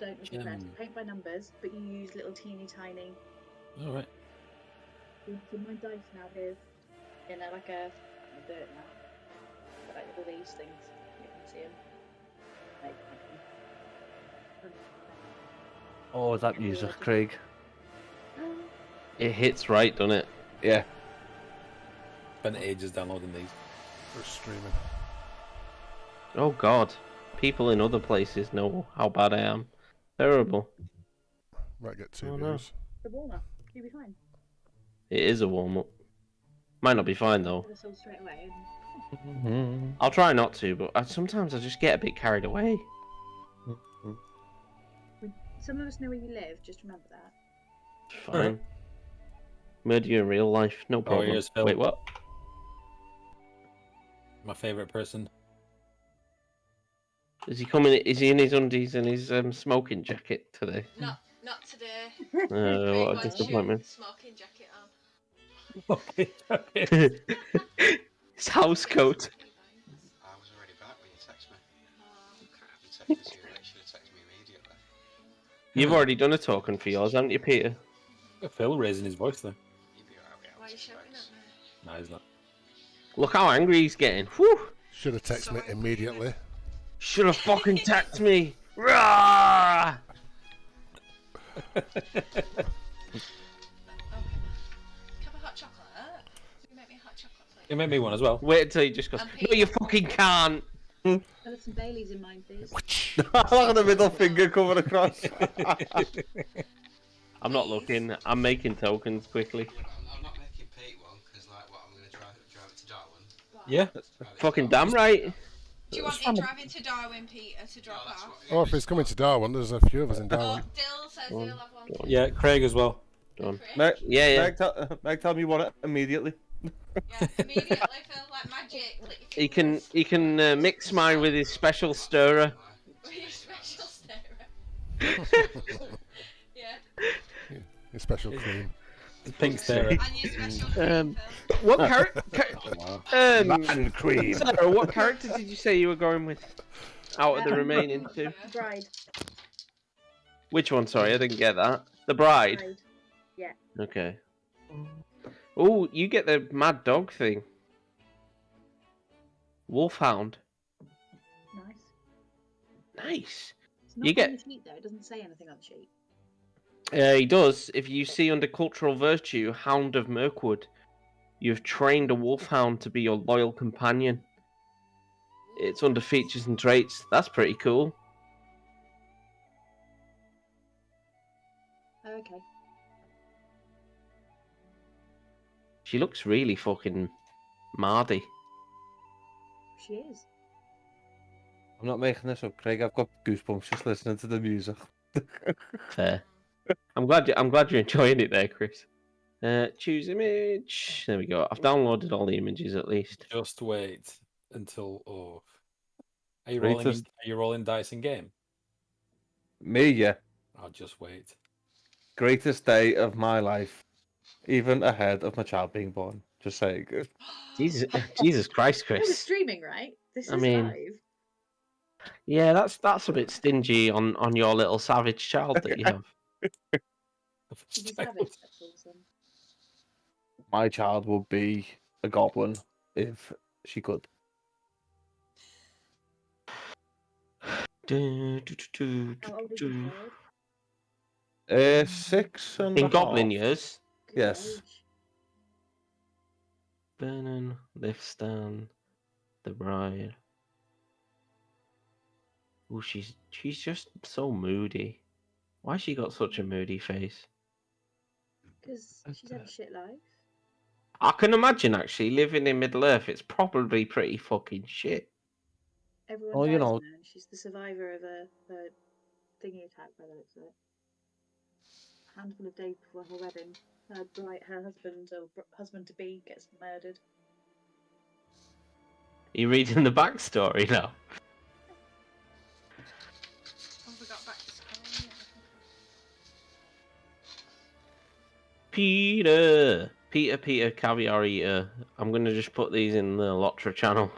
Don't look impressed. Paint by numbers, but you use little teeny tiny. All right. So my dice now here, in like a dirt now. But like all these things, you can see them. Like, Oh, that music, Craig. It hits right, doesn't it? Yeah. Spent ages downloading these. For streaming. Oh God, people in other places know how bad I am. Terrible. Might get 2 Oh, no. views. The warm-up, you'll be fine. It is a warm up. Might not be fine though. Put us all straight away. I'll try not to, but sometimes I just get a bit carried away. Some of us know where you live. Just remember that. Fine. Murder you in real life, no problem. here's Phil. Wait, what? My favourite person. Is he coming? Is he in his undies and his smoking jacket today? Not today. What a disappointment. Smoking jacket on. His house coat. I was already back when you texted me. Oh crap. You texted me, so you should have texted me immediately. You've already done a token for yours, haven't you, Peter? Phil raising his voice there. You'd be alright without Why are you it, shouting thanks. at me? No, he's not. Look how angry he's getting. Whew! Should have texted me Sorry. immediately. Should have fucking taxed me. Rah! Have a hot chocolate. Will you make me a hot chocolate, please? You make me one as well. Wait until he just goes, And no, you fucking can't. I'll have some Baileys in mine, please. Look at the middle finger coming across. I'm not looking. I'm making tokens quickly. I'm not making Pete one, because like, what, I'm going to drive it to Darwin. Yeah. Drive it Fucking to damn right. Do you want him driving to Darwin, Peter, to drop that's off? what- Oh, if it's coming to Darwin, there's a few of us in Oh, Darwin. Dill says he'll have one. Yeah, Craig as well. Done. Meg, Yeah, yeah. Meg, tell me you want it immediately. Yeah, immediately feel like magic. Click your He can mix mine with his special stirrer. With your special stirrer. Yeah. Your special cream. The pink stare. And your special cream, Phil. What character? Man cream. Sarah, what character did you say you were going with? Out of the remaining two. Bride. Which one? Sorry, I didn't get that. The bride. Bride. Yeah. Okay. Oh, you get the mad dog thing. Wolfhound. Nice. Nice. It's not You get- on the sheet though. It doesn't say anything on the sheet. He does. If you see under cultural virtue, Hound of Mirkwood, you've trained a wolfhound to be your loyal companion. It's under features and traits. That's pretty cool. Oh, okay. She looks really fucking mardy. She is. I'm not making this up, Craig. I've got goosebumps just listening to the music. Fair. I'm glad you're enjoying it there, Chris. Choose image. There we go. I've downloaded all the images at least. Just wait until. Oh. Are you Greatest- rolling dice in game? Me, yeah. I'll just wait. Greatest day of my life. Even ahead of my child being born. Just saying. Jesus Christ, We're Chris. streaming, right? This is I mean- live. Yeah, that's a bit stingy on your little savage child that you have. She's a savage, that's awesome. My child would be a goblin if she could. How old is your child? 6 and In a goblin half. years, Good Yes. age. Vernon, Lifstan, the bride. Oh, she's just so moody. Why she got such a moody face? Because she's had a shit life. I can imagine actually living in Middle Earth. It's probably pretty fucking shit. Everyone Oh, dies you know- in her, and she's the survivor of a thingy attack by the looks of it. A handful of days before her wedding, her husband or husband to be gets murdered. Are you reading the backstory now? Oh, we got back to school. Peter, caviar eater. I'm gonna just put these in the LOTR channel.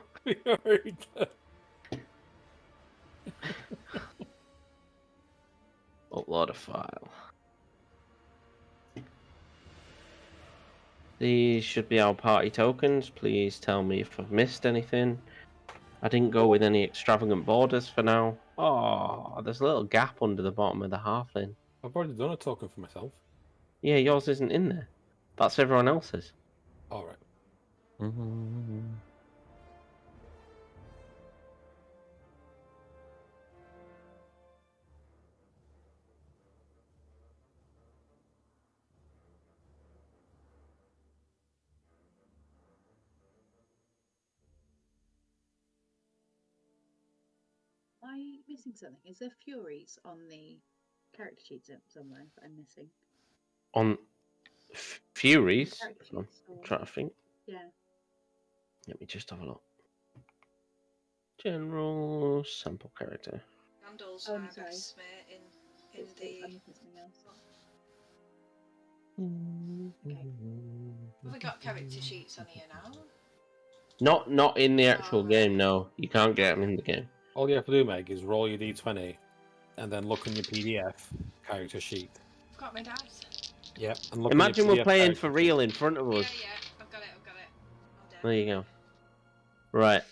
upload a file. These should be our party tokens. Please tell me if I've missed anything. I didn't go with any extravagant borders for now. Oh, there's a little gap under the bottom of the halfling. I've already done a token for myself. Yeah, yours isn't in there. That's everyone else's. All right. Am I missing something? Is there Furies on the character sheet somewhere that I'm missing? On Furies? Character I'm sheets or... trying to think. Yeah. Let me just have a look. General sample character. Randall's Oh, my sorry. best mate in the. I'm missing something else. Have we got character sheets on here now? Not in the actual Oh, right. game, no. You can't get them in the game. All you have to do, Meg, is roll your d20 and then look on your PDF character sheet. I've got my dice. Yep. And look Imagine on your we're PDF playing character for sheet. real in front of Yeah, us. yeah, I've got it. I'm down. There you go. Right.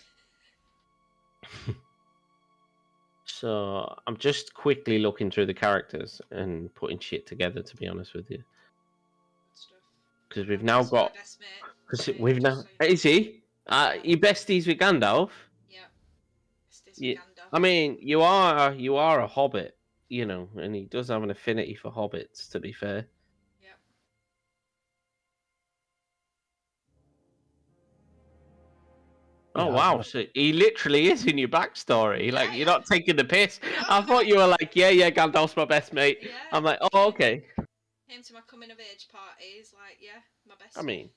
So I'm just quickly looking through the characters and putting shit together, to be honest with you. Good stuff. Because we've now That's my got... best mate. Because Okay, we've now... just so you know. Is he? You besties with Gandalf? Yeah. Besties with Yeah. Gandalf. I mean, you are a hobbit, you know, and he does have an affinity for hobbits, to be fair. Yep. Oh Yeah, wow, I- so he literally is in your backstory. Like, Yeah, you're yeah. not taking the piss. No, I thought you were like, yeah, Gandalf's my best mate. Yeah. I'm like, oh, okay. Came to my coming of age parties, like, yeah, my best I mean,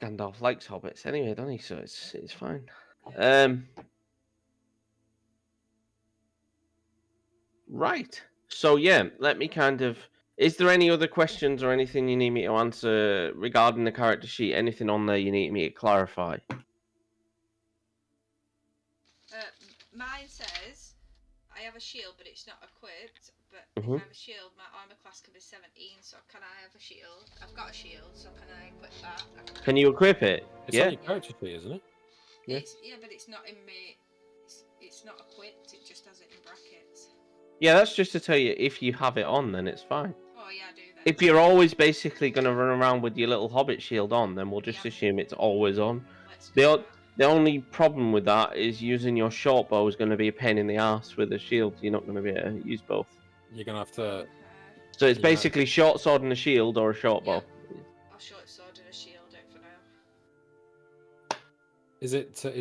Gandalf likes hobbits anyway, doesn't he? So it's fine. Right. So yeah, let me kind of... Is there any other questions or anything you need me to answer regarding the character sheet? Anything on there you need me to clarify? Mine says I have a shield, but it's not equipped. But Mhm. if I have a shield, my armor class can be 17. So can I have a shield? I've got a shield, so can I equip that? Can you equip it? It's Yeah. on your character sheet, isn't it? Yeah. Yeah, but it's not in me. It's not equipped. It just has it in brackets. Yeah, that's just to tell you if you have it on, then it's fine. Oh yeah, I do that. If you're always basically going to run around with your little hobbit shield on, then we'll just Yeah. assume it's always on. Let's The do o- that. The only problem with that is using your short bow is going to be a pain in the ass with a shield. You're not going to be able to use both. You're gonna have to. Okay. So it's Yeah. basically short sword and a shield, or a short bow. I'll short sword and a shield it for now. Is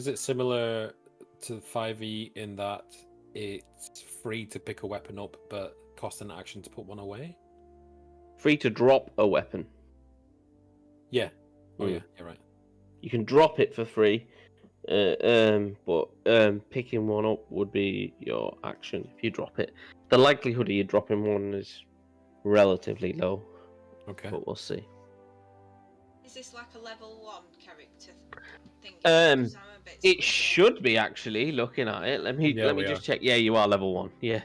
it similar to 5e in that it's free to pick a weapon up, but cost an action to put one away? Free to drop a weapon. Yeah. Oh Mm. yeah, you're right. You can drop it for free, but picking one up would be your action if you drop it. The likelihood of you dropping one is relatively low, Okay. but we'll see. Is this like a level 1 character thing? Um, 'Cause I'm a bit It squishy. should be actually looking at it. Let me Yeah, we just are. check. Yeah, you are level 1. Yeah.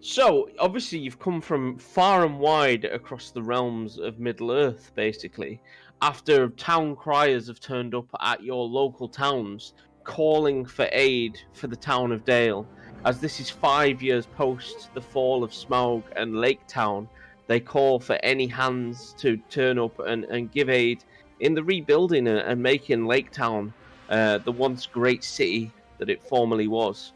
So obviously you've come from far and wide across the realms of Middle Earth, basically, after town criers have turned up at your local towns, calling for aid for the town of Dale. As this is 5 years post the fall of Smaug and Lake Town, they call for any hands to turn up and give aid in the rebuilding and making Lake Town the once great city that it formerly was.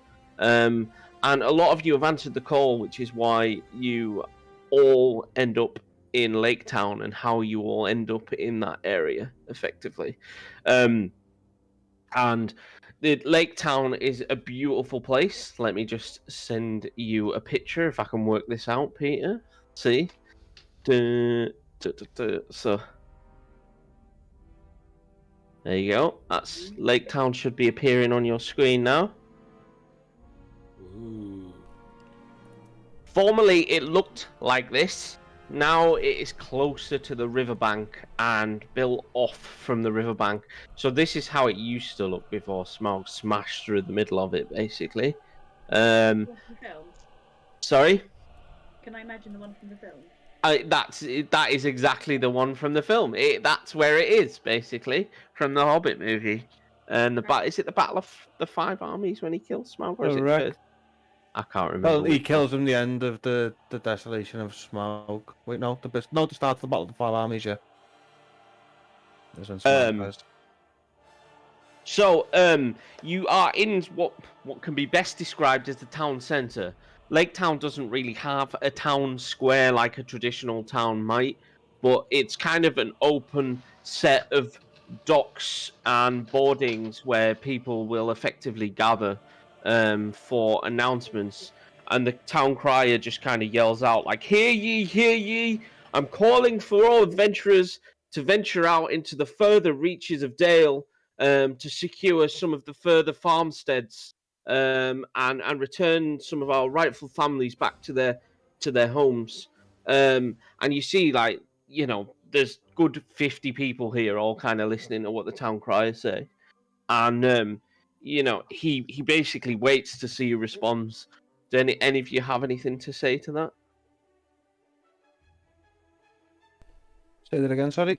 And a lot of you have answered the call, which is why you all end up in Lake Town and how you all end up in that area, effectively. And the Lake Town is a beautiful place. Let me just send you a picture if I can work this out, Peter. See? So there you go. That's Lake Town should be appearing on your screen now. Ooh. Formerly, it looked like this. Now it is closer to the riverbank and built off from the riverbank. So this is how it used to look before Smaug smashed through the middle of it, basically. Um, One from the film. sorry. Can I imagine the one from the film? That is exactly the one from the film. That's where it is, basically, from the Hobbit movie. And is it the Battle of the Five Armies when he kills Smaug, or is it Correct. first? I can't remember. Well, he which kills one. him the end of the Desolation of Smaug. Wait, no, the start of the Battle of the Five Armies, yeah. That's when Smaug dies. So, you are in what can be best described as the town centre. Lake Town doesn't really have a town square like a traditional town might, but it's kind of an open set of docks and boardings where people will effectively gather for announcements. And the town crier just kind of yells out like, hear ye, I'm calling for all adventurers to venture out into the further reaches of Dale to secure some of the further farmsteads and return some of our rightful families back to their homes. And you see, like, there's good 50 people here all kind of listening to what the town criers say. And, he basically waits to see who responds. Do any of you have anything to say to that? Say that again, sorry.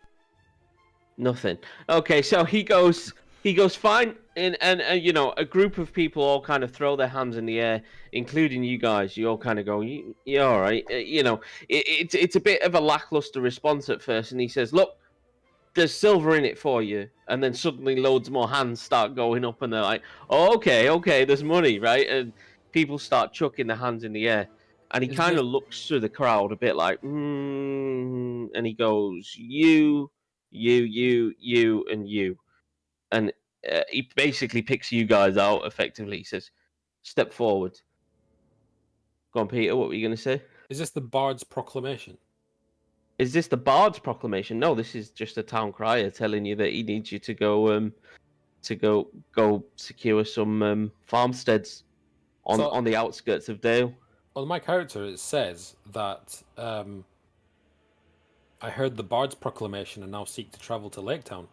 Nothing. Okay, so he goes fine, and a group of people all kind of throw their hands in the air, including you guys. You all kind of go, "Yeah, all right." It's a bit of a lackluster response at first, and he says, "Look, there's silver in it for you," and then suddenly loads more hands start going up, and they're like, oh, "Okay, there's money, right?" And people start chucking their hands in the air, and he Is kind this- of looks through the crowd a bit like, and he goes, you, and you. And he basically picks you guys out effectively. He says, step forward. Go on, Peter, what were you going to say? Is this the Bard's proclamation? Is this the Bard's proclamation? No, this is just a town crier telling you that he needs you to go go secure some farmsteads on the outskirts of Dale. On my character, it says that I heard the Bard's proclamation and now seek to travel to Lake Town.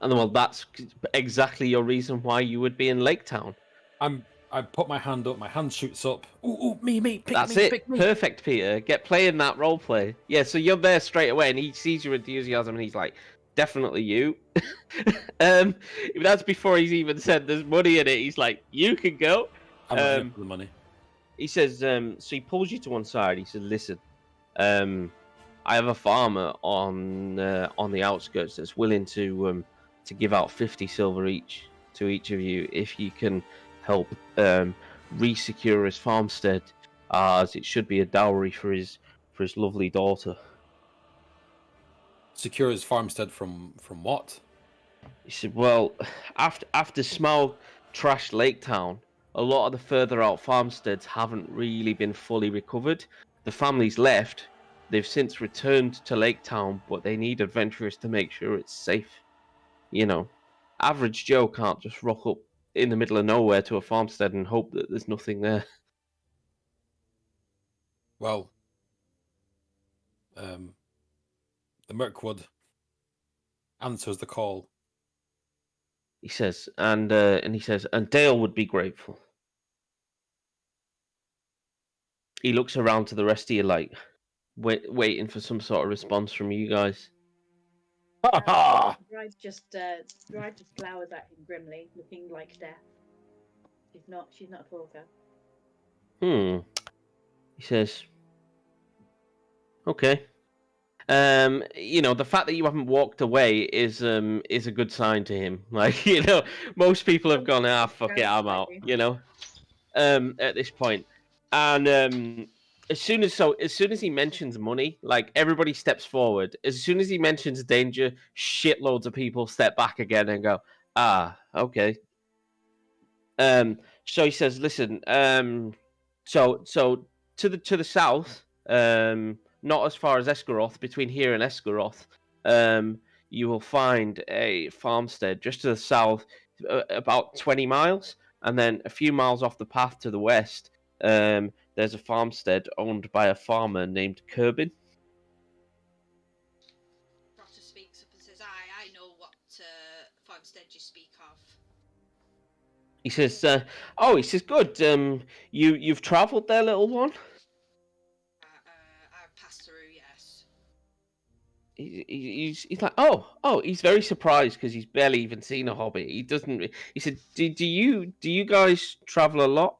And well, that's exactly your reason why you would be in Lake Town. I put my hand up, my hand shoots up. Ooh, me, pick That's me, it. pick me. Perfect, Peter. Get playing that role play. Yeah, so you're there straight away, and he sees your enthusiasm, and he's like, "Definitely you." That's before he's even said there's money in it. He's like, "You can go." I'm not here for the money. He says, so he pulls you to one side. He says, "Listen, I have a farmer on the outskirts that's willing to give out 50 silver each to each of you if you can help re-secure his farmstead, as it should be a dowry for his lovely daughter." Secure his farmstead from what? He said, "Well, after Smaug trashed Lake Town, a lot of the further out farmsteads haven't really been fully recovered. The families left. They've since returned to Lake Town, but they need adventurers to make sure it's safe. Average Joe can't just rock up in the middle of nowhere to a farmstead and hope that there's nothing there." Well, the Mirkwood answers the call. He says, and he says, and Dale would be grateful. He looks around to the rest of you like, waiting for some sort of response from you guys. Bride just glowers at him grimly, looking like death. She's not a talker. He says, okay. The fact that you haven't walked away is a good sign to him. Like, most people have gone, fuck it, I'm out, at this point. And as soon as he mentions money, like, everybody steps forward. As soon as he mentions danger, shitloads of people step back again and go, okay. So he says, listen, so to the south, not as far as Esgaroth, between here and Esgaroth, you will find a farmstead just to the south, about 20 miles, and then a few miles off the path to the west, there's a farmstead owned by a farmer named Kerbin. Rotter speaks up and says, I know what farmstead you speak of. He says, good. You've travelled there, little one. I passed through, yes. He's like, oh. He's very surprised because he's barely even seen a hobbit. He doesn't. He said, do you guys travel a lot?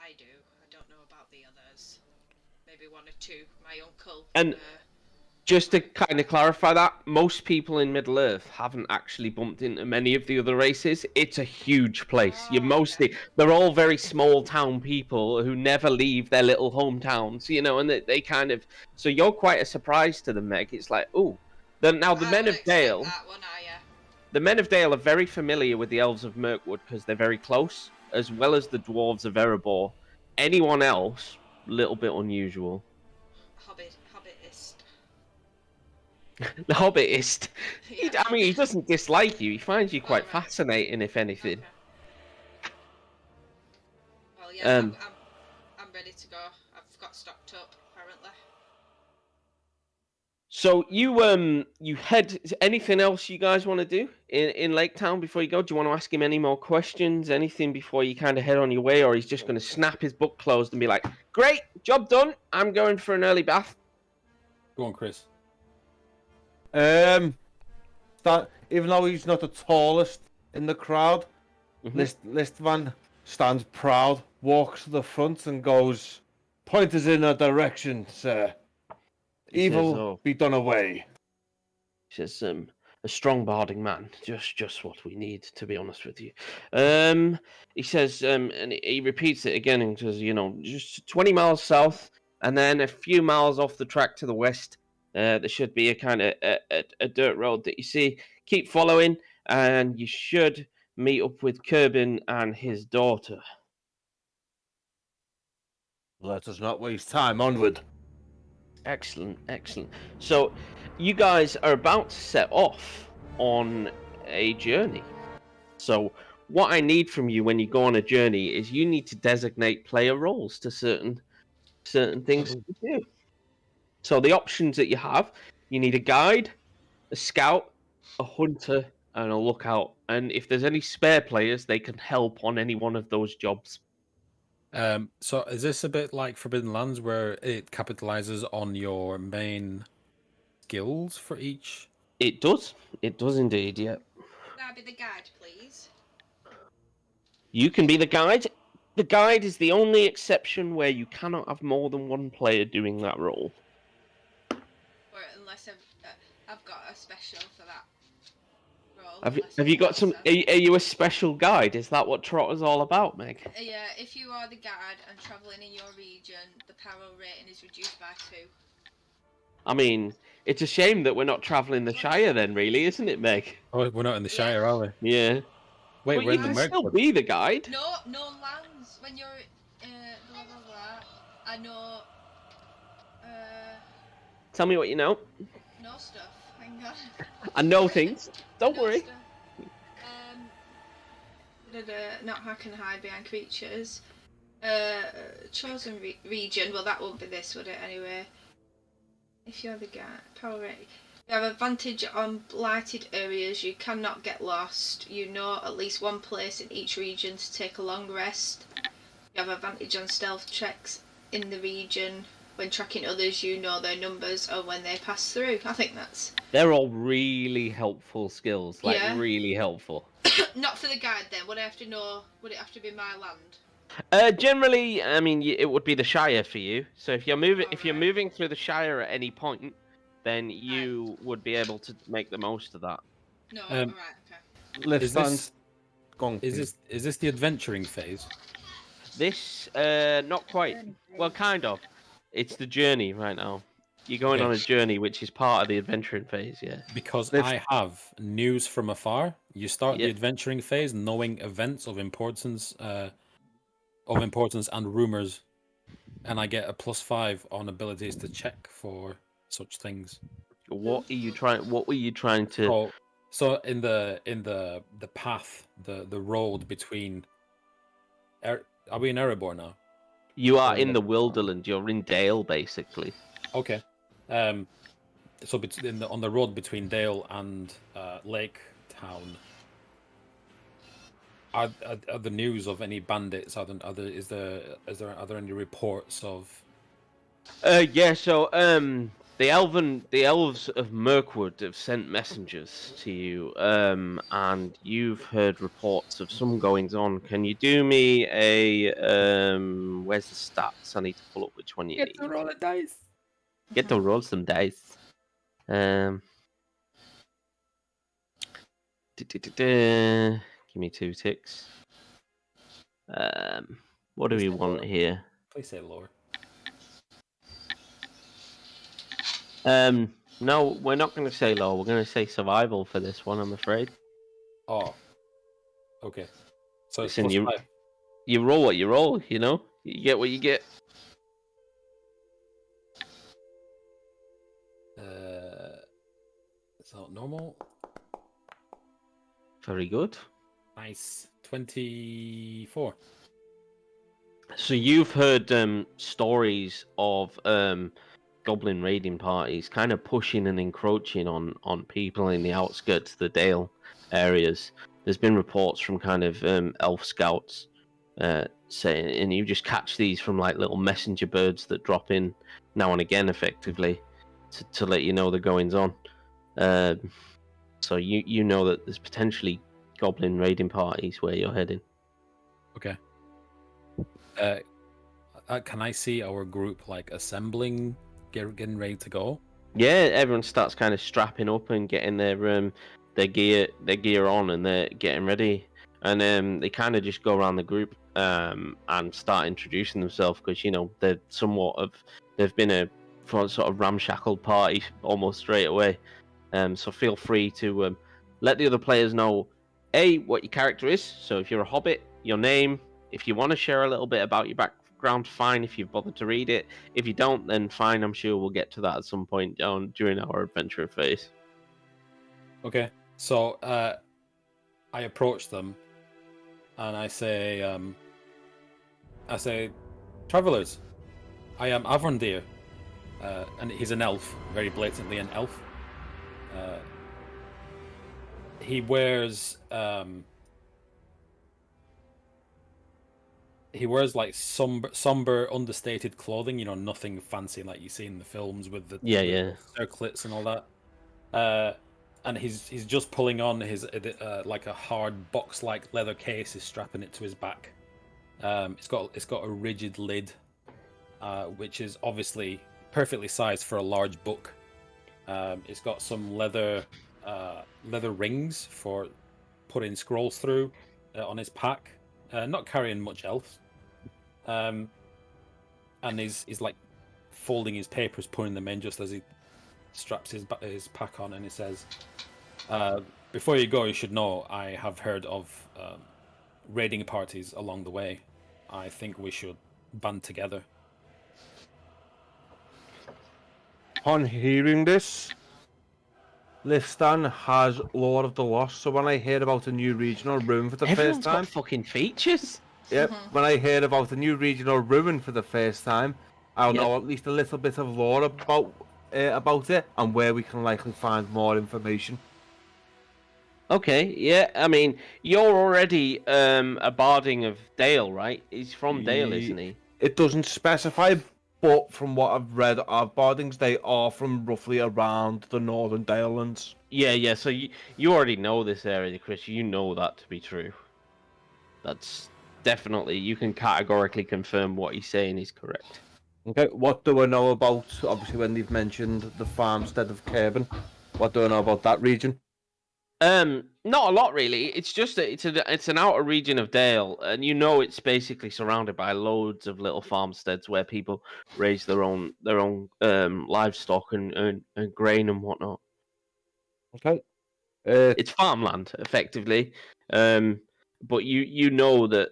I do. I don't know about the others. Maybe one or two. My uncle. And just to kind of clarify that, most people in Middle Earth haven't actually bumped into many of the other races. It's a huge place. They're all very small town people who never leave their little hometowns, and they kind of. So you're quite a surprise to them, Meg. It's like, oh, now the men of Dale. The men of Dale are very familiar with the elves of Mirkwood because they're very close, as well as the dwarves of Erebor. Anyone else, a little bit unusual. Hobbitist. The Hobbitist. Yeah. He doesn't dislike you. He finds you quite fascinating, if anything. Okay. Well, yeah, I'm ready to go. I've got stocked up, apparently. So you head. Is there anything else you guys want to do in Lake Town before you go? Do you want to ask him any more questions? Anything before you kind of head on your way, or he's just going to snap his book closed and be like, "Great, job done. I'm going for an early bath." Go on, Chris. Even though he's not the tallest in the crowd, Listvan stands proud, walks to the front and goes, "Point us in a direction, sir. Evil be done away." He says, a strong barding man, just what we need, to be honest with you. He says, and he repeats it again and says, just 20 miles south, and then a few miles off the track to the west, there should be a kind of a dirt road that you see. Keep following, and you should meet up with Kerbin and his daughter. Let us not waste time. Onward. Excellent. So, you guys are about to set off on a journey. So, what I need from you when you go on a journey is you need to designate player roles to certain things to do. So, the options that you have, you need a guide, a scout, a hunter, and a lookout. And if there's any spare players, they can help on any one of those jobs. So is this a bit like Forbidden Lands where it capitalizes on your main skills for each? It does indeed, yeah. Can I be the guide, please? You can be the guide. The guide is the only exception where you cannot have more than one player doing that role. Or unless I've got a special for that role. Have you got some? Are you a special guide? Is that what Trotter's all about, Meg? Yeah, if you are the guide and travelling in your region, the power rating is reduced by 2. I mean, it's a shame that we're not travelling the Shire then, really, isn't it, Meg? Oh, we're not in the Shire, are we? Yeah. Wait, but we're you in the can Merc. still be the guide. No lands. When you're blah blah blah. I know. Tell me what you know. No stuff. Hang on. I know things. Don't worry. Stuff. Not hack and hide behind creatures. Chosen region. Well, that won't be this, would it? Anyway. If you're the guy, power rating. You have advantage on blighted areas. You cannot get lost. You know at least one place in each region to take a long rest. You have advantage on stealth checks in the region. When tracking others, you know their numbers or when they pass through. I think that's... They're all really helpful skills. Really helpful. Not for the guide then. Would I have to know? Would it have to be my land? Generally, I mean, it would be the Shire for you. So if you're moving through the Shire at any point, then you would be able to make the most of that. No, alright, okay. Is this the adventuring phase? This, not quite. Well, kind of. It's the journey right now. You're going on a journey, which is part of the adventuring phase, yeah. Because I have news from afar. You start the adventuring phase knowing events of importance and rumors, and I get a +5 on abilities to check for such things. What were you trying to? So in the path, the road between. Are we in Erebor now? You are in the Wilderland. You're in Dale, basically. Okay. So on the road between Dale and Lake Town, are the news of any bandits? Are there any reports of? Yeah. So the elves of Mirkwood have sent messengers to you, and you've heard reports of some goings on. Can you do me a Where's the stats? I need to pull up which one you need. roll a dice. Get to roll some dice. Give me 2 ticks. What do we want here? Please say lower. No, we're not going to say low. We're going to say survival for this one, I'm afraid. Oh. Okay. So it's Listen, +5. you roll what you roll, you know? You get what you get. So normal. Very good. Nice. 24. So you've heard stories of goblin raiding parties kind of pushing and encroaching on people in the outskirts of the Dale areas. There's been reports from kind of elf scouts saying, and you just catch these from like little messenger birds that drop in now and again, effectively, to let you know the goings on. So you know that there's potentially goblin raiding parties where you're heading. Okay. Can I see our group like assembling, getting ready to go? Yeah, everyone starts kind of strapping up and getting their gear on, and they're getting ready. And they kind of just go around the group and start introducing themselves, because they've been a sort of ramshackled party almost straight away. So feel free to let the other players know what your character is. So if you're a hobbit, your name. If you want to share a little bit about your background, fine. If you've bothered to read it. If you don't, then fine. I'm sure we'll get to that at some point during our adventure phase. Okay. So I approach them and I say, travelers, I am Avrondir, and he's an elf, very blatantly an elf. He wears like somber, understated clothing. You know, nothing fancy like you see in the films with the circlets and all that. And he's just pulling on his like a hard box-like leather case. Is strapping it to his back. It's got a rigid lid, which is obviously perfectly sized for a large book. It's got some leather rings for putting scrolls through on his pack. Not carrying much else. And he's like folding his papers, putting them in just as he straps his pack on, and he says, before you go, you should know I have heard of raiding parties along the way. I think we should band together. Upon hearing this, Listan has Lord of the Lost, so when I heard about a new regional ruin for the Everyone's first time... got fucking features! Yep, when I heard about the new regional ruin for the first time, I'll know at least a little bit of lore about it, and where we can likely find more information. Okay, yeah, I mean, you're already a barding of Dale, right? He's from Dale, isn't he? It doesn't specify, but from what I've read, our bardings, they are from roughly around the northern Dalelands. Yeah, so you already know this area, Chris. You know that to be true. That's definitely, you can categorically confirm what he's saying is correct. Okay, what do I know about, obviously, when they've mentioned the farmstead of Cairn? What do I know about that region? Not a lot really. It's just that it's an outer region of Dale, and you know it's basically surrounded by loads of little farmsteads where people raise their own livestock and grain and whatnot. Okay. It's farmland effectively, but you know that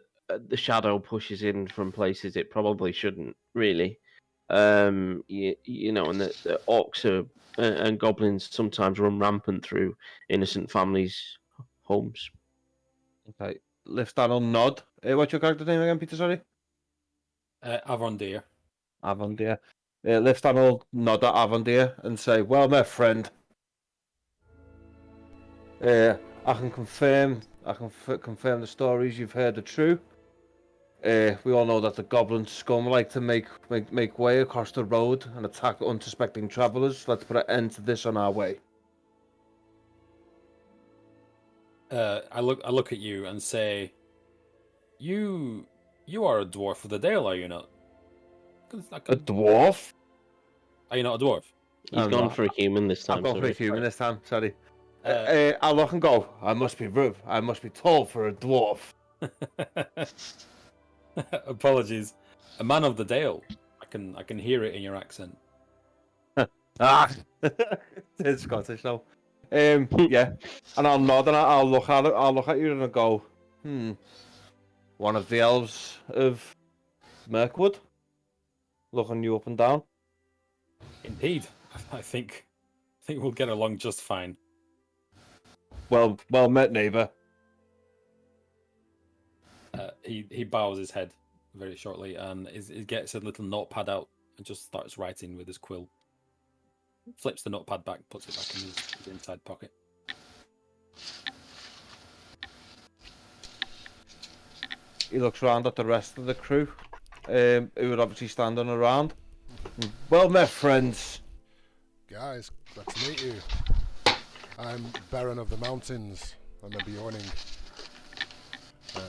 the shadow pushes in from places it probably shouldn't really. You know, and the orcs are. And goblins sometimes run rampant through innocent families' homes. Okay, Listan will nod. What's your character's name again, Peter? Sorry? Avrondir. Avondir. Listan will nod at Avondir and say, well, my friend, I can confirm I can confirm the stories you've heard are true. We all know that the goblin scum like to make way across the road and attack unsuspecting travellers. Let's put an end to this on our way. I look at you and say, You are a dwarf of the Dale, are you not? A dwarf? Are you not a dwarf? He's gone for a human this time. I've gone for a human this time. Sorry. I look and go. I must be tall for a dwarf. Apologies. A man of the Dale. I can hear it in your accent. It's Scottish now. Yeah. And I'll nod and I'll look at you and I'll go, one of the elves of Mirkwood? Looking you up and down. Indeed. I think we'll get along just fine. Well met, neighbour. He bows his head very shortly and he gets a little notepad out and just starts writing with his quill. Flips the notepad back, puts it back in his inside pocket. He looks round at the rest of the crew, who are obviously standing around. Well met, friends. Guys, glad to meet you. I'm Baron of the Mountains. I'm a Bjorning.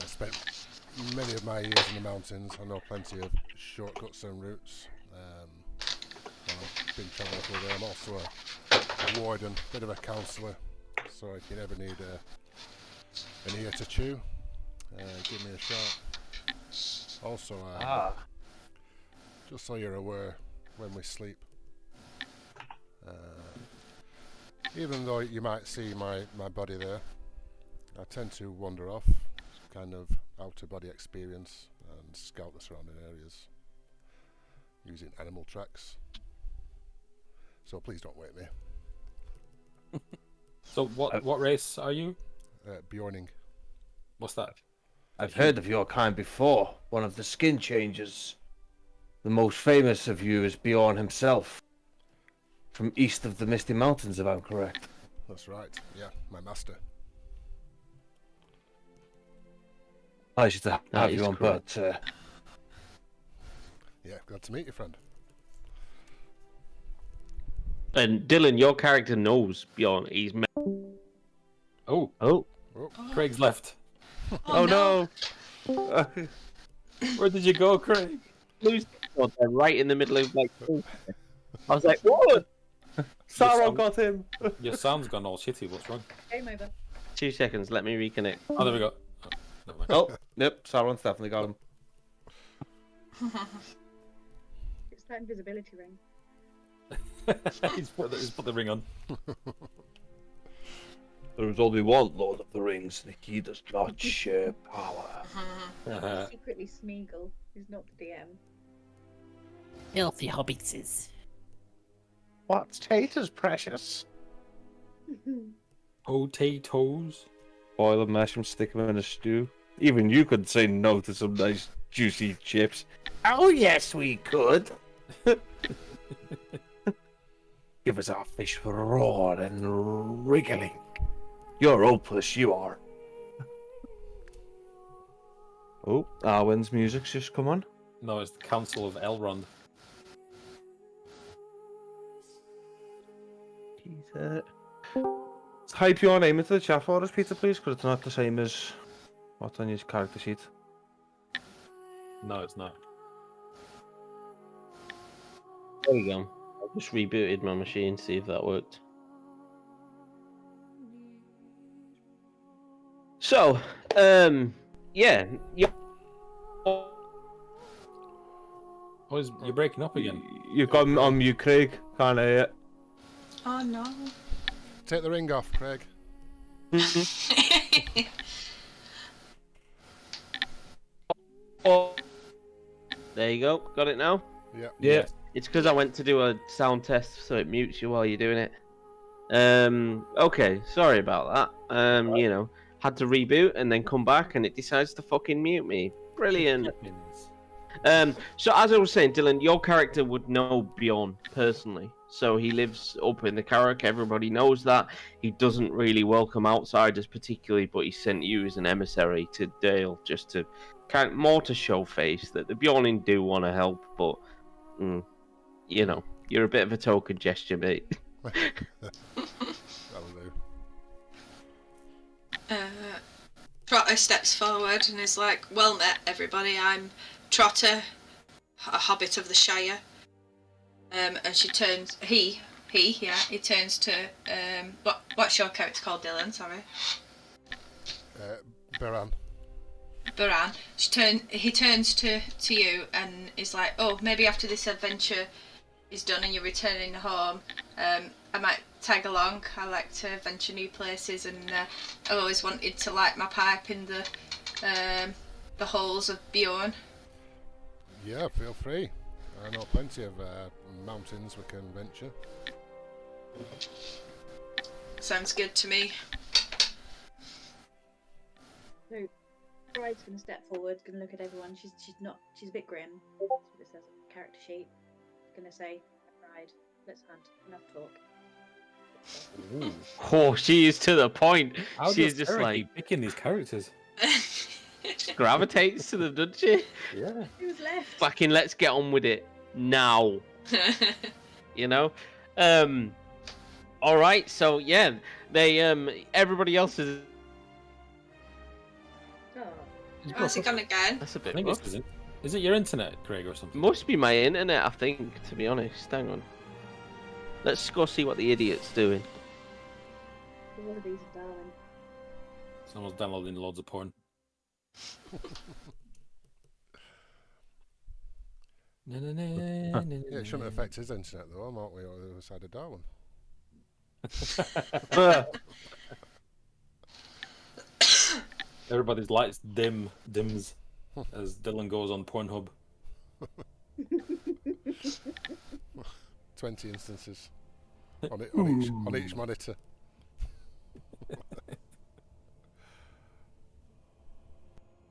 Spent many of my years in the mountains. I know plenty of shortcuts and routes. I've been travelling through there. I'm also a warden, bit of a counsellor. So if you ever need an ear to chew, give me a shout. Also, just so you're aware, when we sleep, even though you might see my body there, I tend to wander off, kind of out-of-body experience, and scout the surrounding areas using animal tracks. So please don't wake me. So what race are you? Bjorning. What's that? I've heard of your kind before. One of the skin changers. The most famous of you is Bjorn himself. From east of the Misty Mountains, if I'm correct. That's right. Yeah, my master. Pleasure to have you on board, sir. Yeah, glad to meet you, friend. And Dylan, your character knows Bjorn. He's Oh, Craig's left. Oh no! Where did you go, Craig? Right in the middle of like. I was like, what? Sauron got him. Your sound's gone all shitty. What's wrong? Game over. 2 seconds. Let me reconnect. Oh, there we go. Oh, never mind. Oh, yep. Sauron's definitely got him. It's that invisibility ring. he's put the ring on. There is only one Lord of the Rings, and he does not share power. Secretly Smeagol, who's not the DM. Filthy hobbitses. What's taters, precious? Potatoes. Boil them, mash them, stick them in a stew. Even you could say no to some nice juicy chips. Oh yes, we could. Give us our fish raw and wriggling. You're hopeless, you are. Oh, Arwen's music's just come on. No, it's the Council of Elrond. Type your name into the chat for us, Peter, please, because it's not the same as what's on your character sheet. No, it's not. There you go. I just rebooted my machine, see if that worked. So, yeah. Oh, you're breaking up again. You've got on mute, Craig. Can't hear it. Oh no. Take the ring off, Craig. Oh, there you go. Got it now? Yeah. Yeah. It's because I went to do a sound test, so it mutes you while you're doing it. Okay, sorry about that. You know, had to reboot and then come back, and it decides to fucking mute me. Brilliant. So as I was saying, Dylan, your character would know Bjorn personally. So he lives up in the Carrack. Everybody knows that. He doesn't really welcome outsiders particularly, but he sent you as an emissary to Dale just to more to show face that the Bjornin do want to help, but you know, you're a bit of a token gesture, mate. That'll do. Trotter steps forward and is like, "Well met, everybody. I'm Trotter, a hobbit of the Shire." And she turns. He turns to what's your character called, Dylan? Sorry. Baran. Baran. He turns to you and is like, "Oh, maybe after this adventure is done and you're returning home, I might tag along. I like to venture new places, and I've always wanted to light my pipe in the halls of Bjorn." Yeah, feel free. I know plenty of mountains we can venture. Sounds good to me. So, Bride's gonna step forward, gonna look at everyone. She's a bit grim. That's what it says on the character sheet. Gonna say, "Bride, let's hunt. Enough talk." Oh, she is to the point. She's just Eric like keep picking these characters. gravitates to them, doesn't she? Yeah. Who's left? Fucking let's get on with it now. You know? Alright, so yeah, they everybody else is How's it gone again? that's a I bit think rough. is it your internet, Craig, or something? Must be my internet, I think, to be honest. Hang on. Let's go see what the idiot's doing. All of these are darling. Someone's downloading loads of porn. Yeah, it shouldn't affect his internet though, aren't we, on the other side of Darwin? Everybody's lights dims as Dylan goes on Pornhub. 20 instances on each monitor.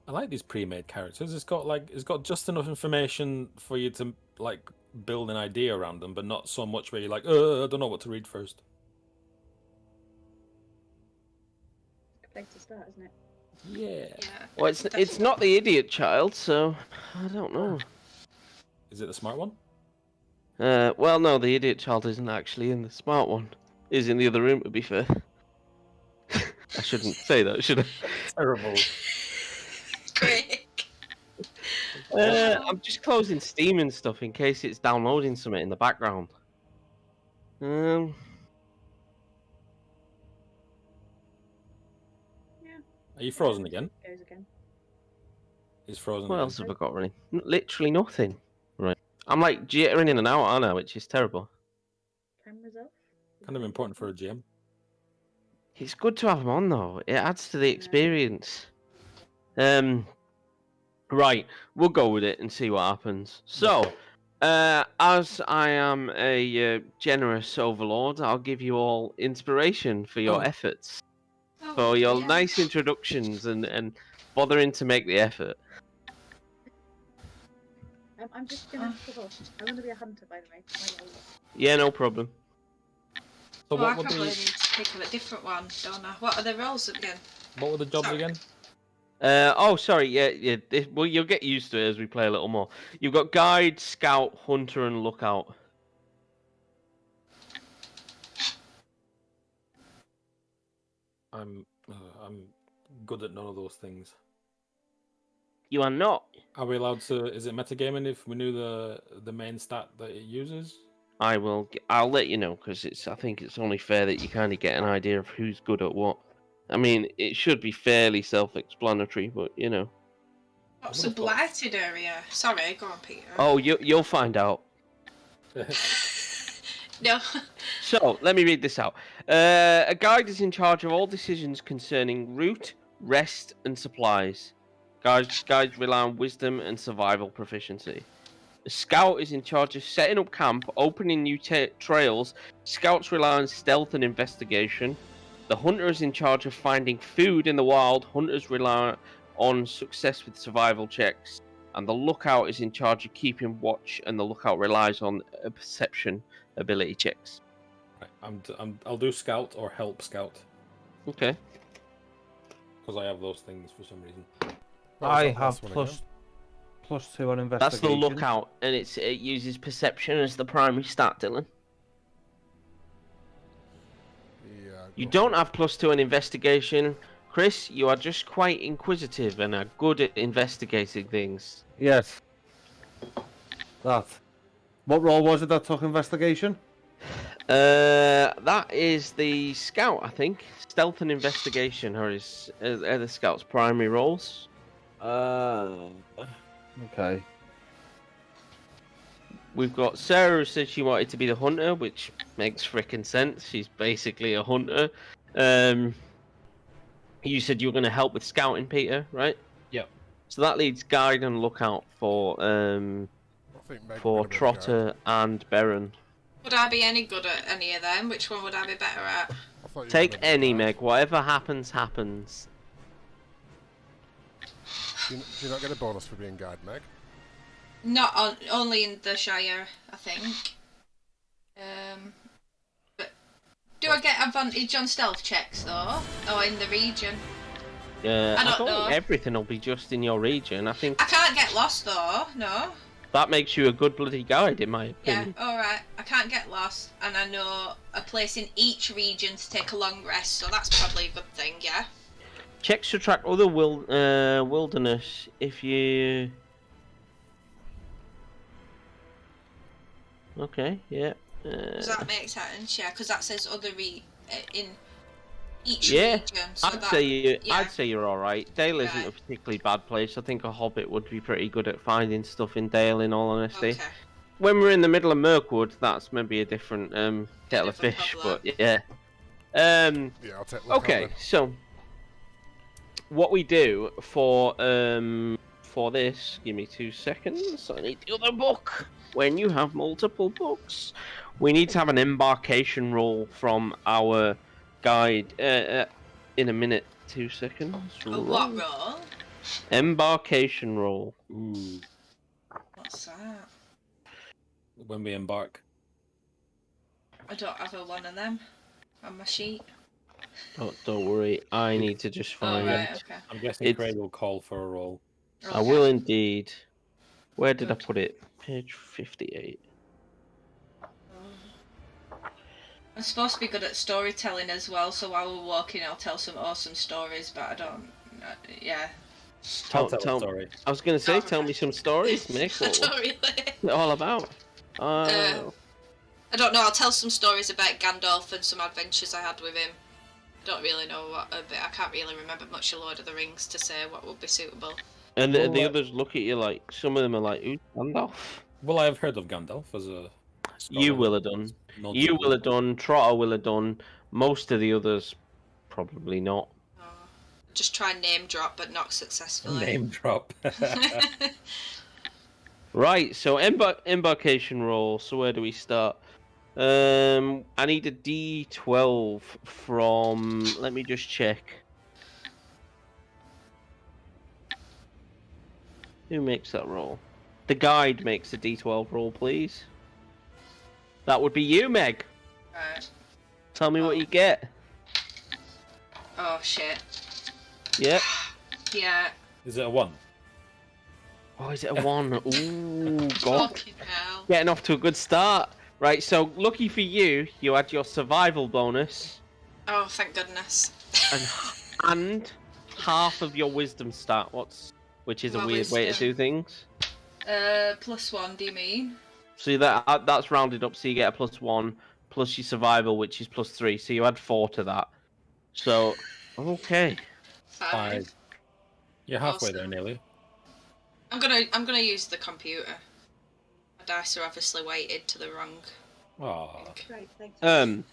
I like these pre-made characters. It's got just enough information for you to like build an idea around them, but not so much where you're like, I don't know what to read first. Good place to start, isn't it? Yeah. Well, it's not the idiot child, so I don't know. Is it the smart one? Well, no, the idiot child isn't actually in the smart one. He's in the other room, to be fair. I shouldn't say that, should I? Terrible. Quick. I'm just closing Steam and stuff in case it's downloading something in the background. Yeah. Are you frozen again? Goes again. He's frozen. What again. else have I got running? Literally nothing. Right. I'm like jittering in and out, aren't I? Which is terrible. Cameras off. Kind of important for a GM. It's good to have them on though. It adds to the experience. Right, we'll go with it and see what happens. So, as I am a generous overlord, I'll give you all inspiration for your efforts, for your nice introductions and bothering to make the effort. I'm just gonna. I want to be a hunter, by the way. Yeah, no problem. So I what would probably the need to pick up a different one, don't I? What are the roles again? what were the jobs Sorry. again? Oh, sorry. Yeah. Well, you'll get used to it as we play a little more. You've got guide, scout, hunter, and lookout. I'm good at none of those things. You are not. Are we allowed to? Is it metagaming if we knew the main stat that it uses? I'll let you know because I think it's only fair that you kind of get an idea of who's good at what. I mean, it should be fairly self-explanatory, but you know. What's a blighted area? Sorry, go on, Peter. Oh, you'll find out. No. So, let me read this out. A guide is in charge of all decisions concerning route, rest, and supplies. Guides rely on wisdom and survival proficiency. A scout is in charge of setting up camp, opening new trails. Scouts rely on stealth and investigation. The hunter is in charge of finding food in the wild. Hunters rely on success with survival checks. and the lookout is in charge of keeping watch, and the lookout relies on perception ability checks. I'll do scout or help scout. Okay. Because I have those things for some reason. I have +2 on investigation. That's the lookout, and it uses perception as the primary stat, Dylan. Yeah. You don't have +2 on investigation. Chris, you are just quite inquisitive and are good at investigating things. Yes. That. What role was it that took investigation? That is the scout, I think. Stealth and investigation are the scout's primary roles. Okay. We've got Sarah, who said she wanted to be the hunter, which makes frickin' sense. She's basically a hunter. You said you were going to help with scouting, Peter, right? Yep. So that leaves guide and lookout for Trotter and Baron. Would I be any good at any of them? Which one would I be better at? Take any, Meg. Whatever happens, happens. Do you not get a bonus for being guide, Meg? Only in the Shire, I think. But do I get advantage on stealth checks though, or in the region? I don't know. think everything will be just in your region. I think I can't get lost though. No. that makes you a good bloody guide, in my opinion. Yeah. All right. I can't get lost, and I know a place in each region to take a long rest, so that's probably a good thing. Yeah. Checks to track other wilderness if you. Okay, yeah. Does that make sense? Yeah, because that says other in each yeah, region. So I'd say you're all right. Dale isn't a particularly bad place. I think a hobbit would be pretty good at finding stuff in Dale. In all honesty, Okay. when we're in the middle of Mirkwood, that's maybe a different kettle of fish. problem. But yeah. Yeah, I'll take lookout Okay, then. so what we do for this, give me 2 seconds. I need the other book. When you have multiple books, we need to have an embarkation roll from our guide in a minute. 2 seconds. What roll? Embarkation roll. Ooh. What's that? When we embark. I don't have a one of them on my sheet. Don't worry, I need to just find right, it. okay. I'm guessing Craig will call for a roll. I will indeed. Where did I put it? Page 58. I'm supposed to be good at storytelling as well, so while we're walking, I'll tell some awesome stories, but I don't. Yeah. Tell a story. I was going to say, tell me some stories, Mick. I What's don't really. it all about? I don't know. I'll tell some stories about Gandalf and some adventures I had with him. I don't really know what, but I can't really remember much of Lord of the Rings to say what would be suitable. And the others look at you like, some of them are like, who's Gandalf? Well, I have heard of Gandalf as a... You will have done. You will have done. Trotter will have done. Most of the others, probably not. Oh, just try and name drop, but not successfully. Name drop. Right, so embarkation roll. So where do we start? I need a D12 from... Let me just check. Who makes that roll? The guide makes a D12 roll, please. That would be you, Meg. Right. Tell me what you get. Oh shit. Yeah. Yeah. Is it a 1? Oh, is it a 1? Ooh, God. Fucking hell. Getting off to a good start. Right, so lucky for you, you had your survival bonus. Oh, thank goodness. and half of your wisdom stat. Which is a My weird way to wisdom. do things. +1, do you mean? So that's rounded up, so you get a +1 plus your survival, which is +3. So you add 4 to that. So okay. 5. You're halfway Awesome. there, nearly. I'm gonna use the computer. My dice are obviously weighted to the wrong. Aww. Great, thanks.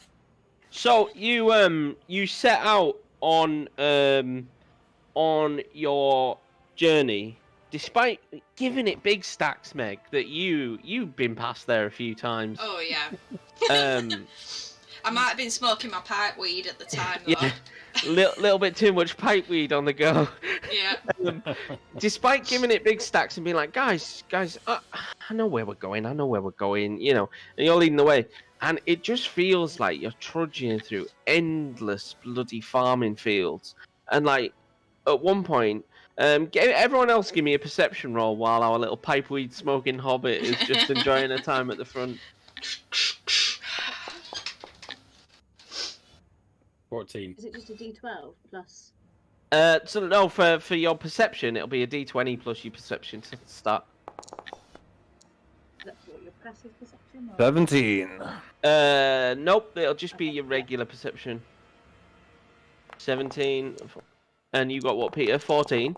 So you set out on your journey, despite giving it big stacks, Meg. That you've been past there a few times. Oh yeah. I might have been smoking my pipe weed at the time, though. Yeah, little bit too much pipe weed on the go. Yeah. Despite giving it big stacks and being like, guys, I know where we're going, you know, and you're leading the way. And it just feels like you're trudging through endless bloody farming fields. And like, at one point, everyone else give me a perception roll while our little pipeweed smoking hobbit is just enjoying her time at the front. 14. Is it just a D12 plus? So no, for your perception, it'll be a D20 plus your perception to start. That's what your passive perception? Or... 17. Nope, it'll just be your regular perception. 17, and you got what, Peter? 14.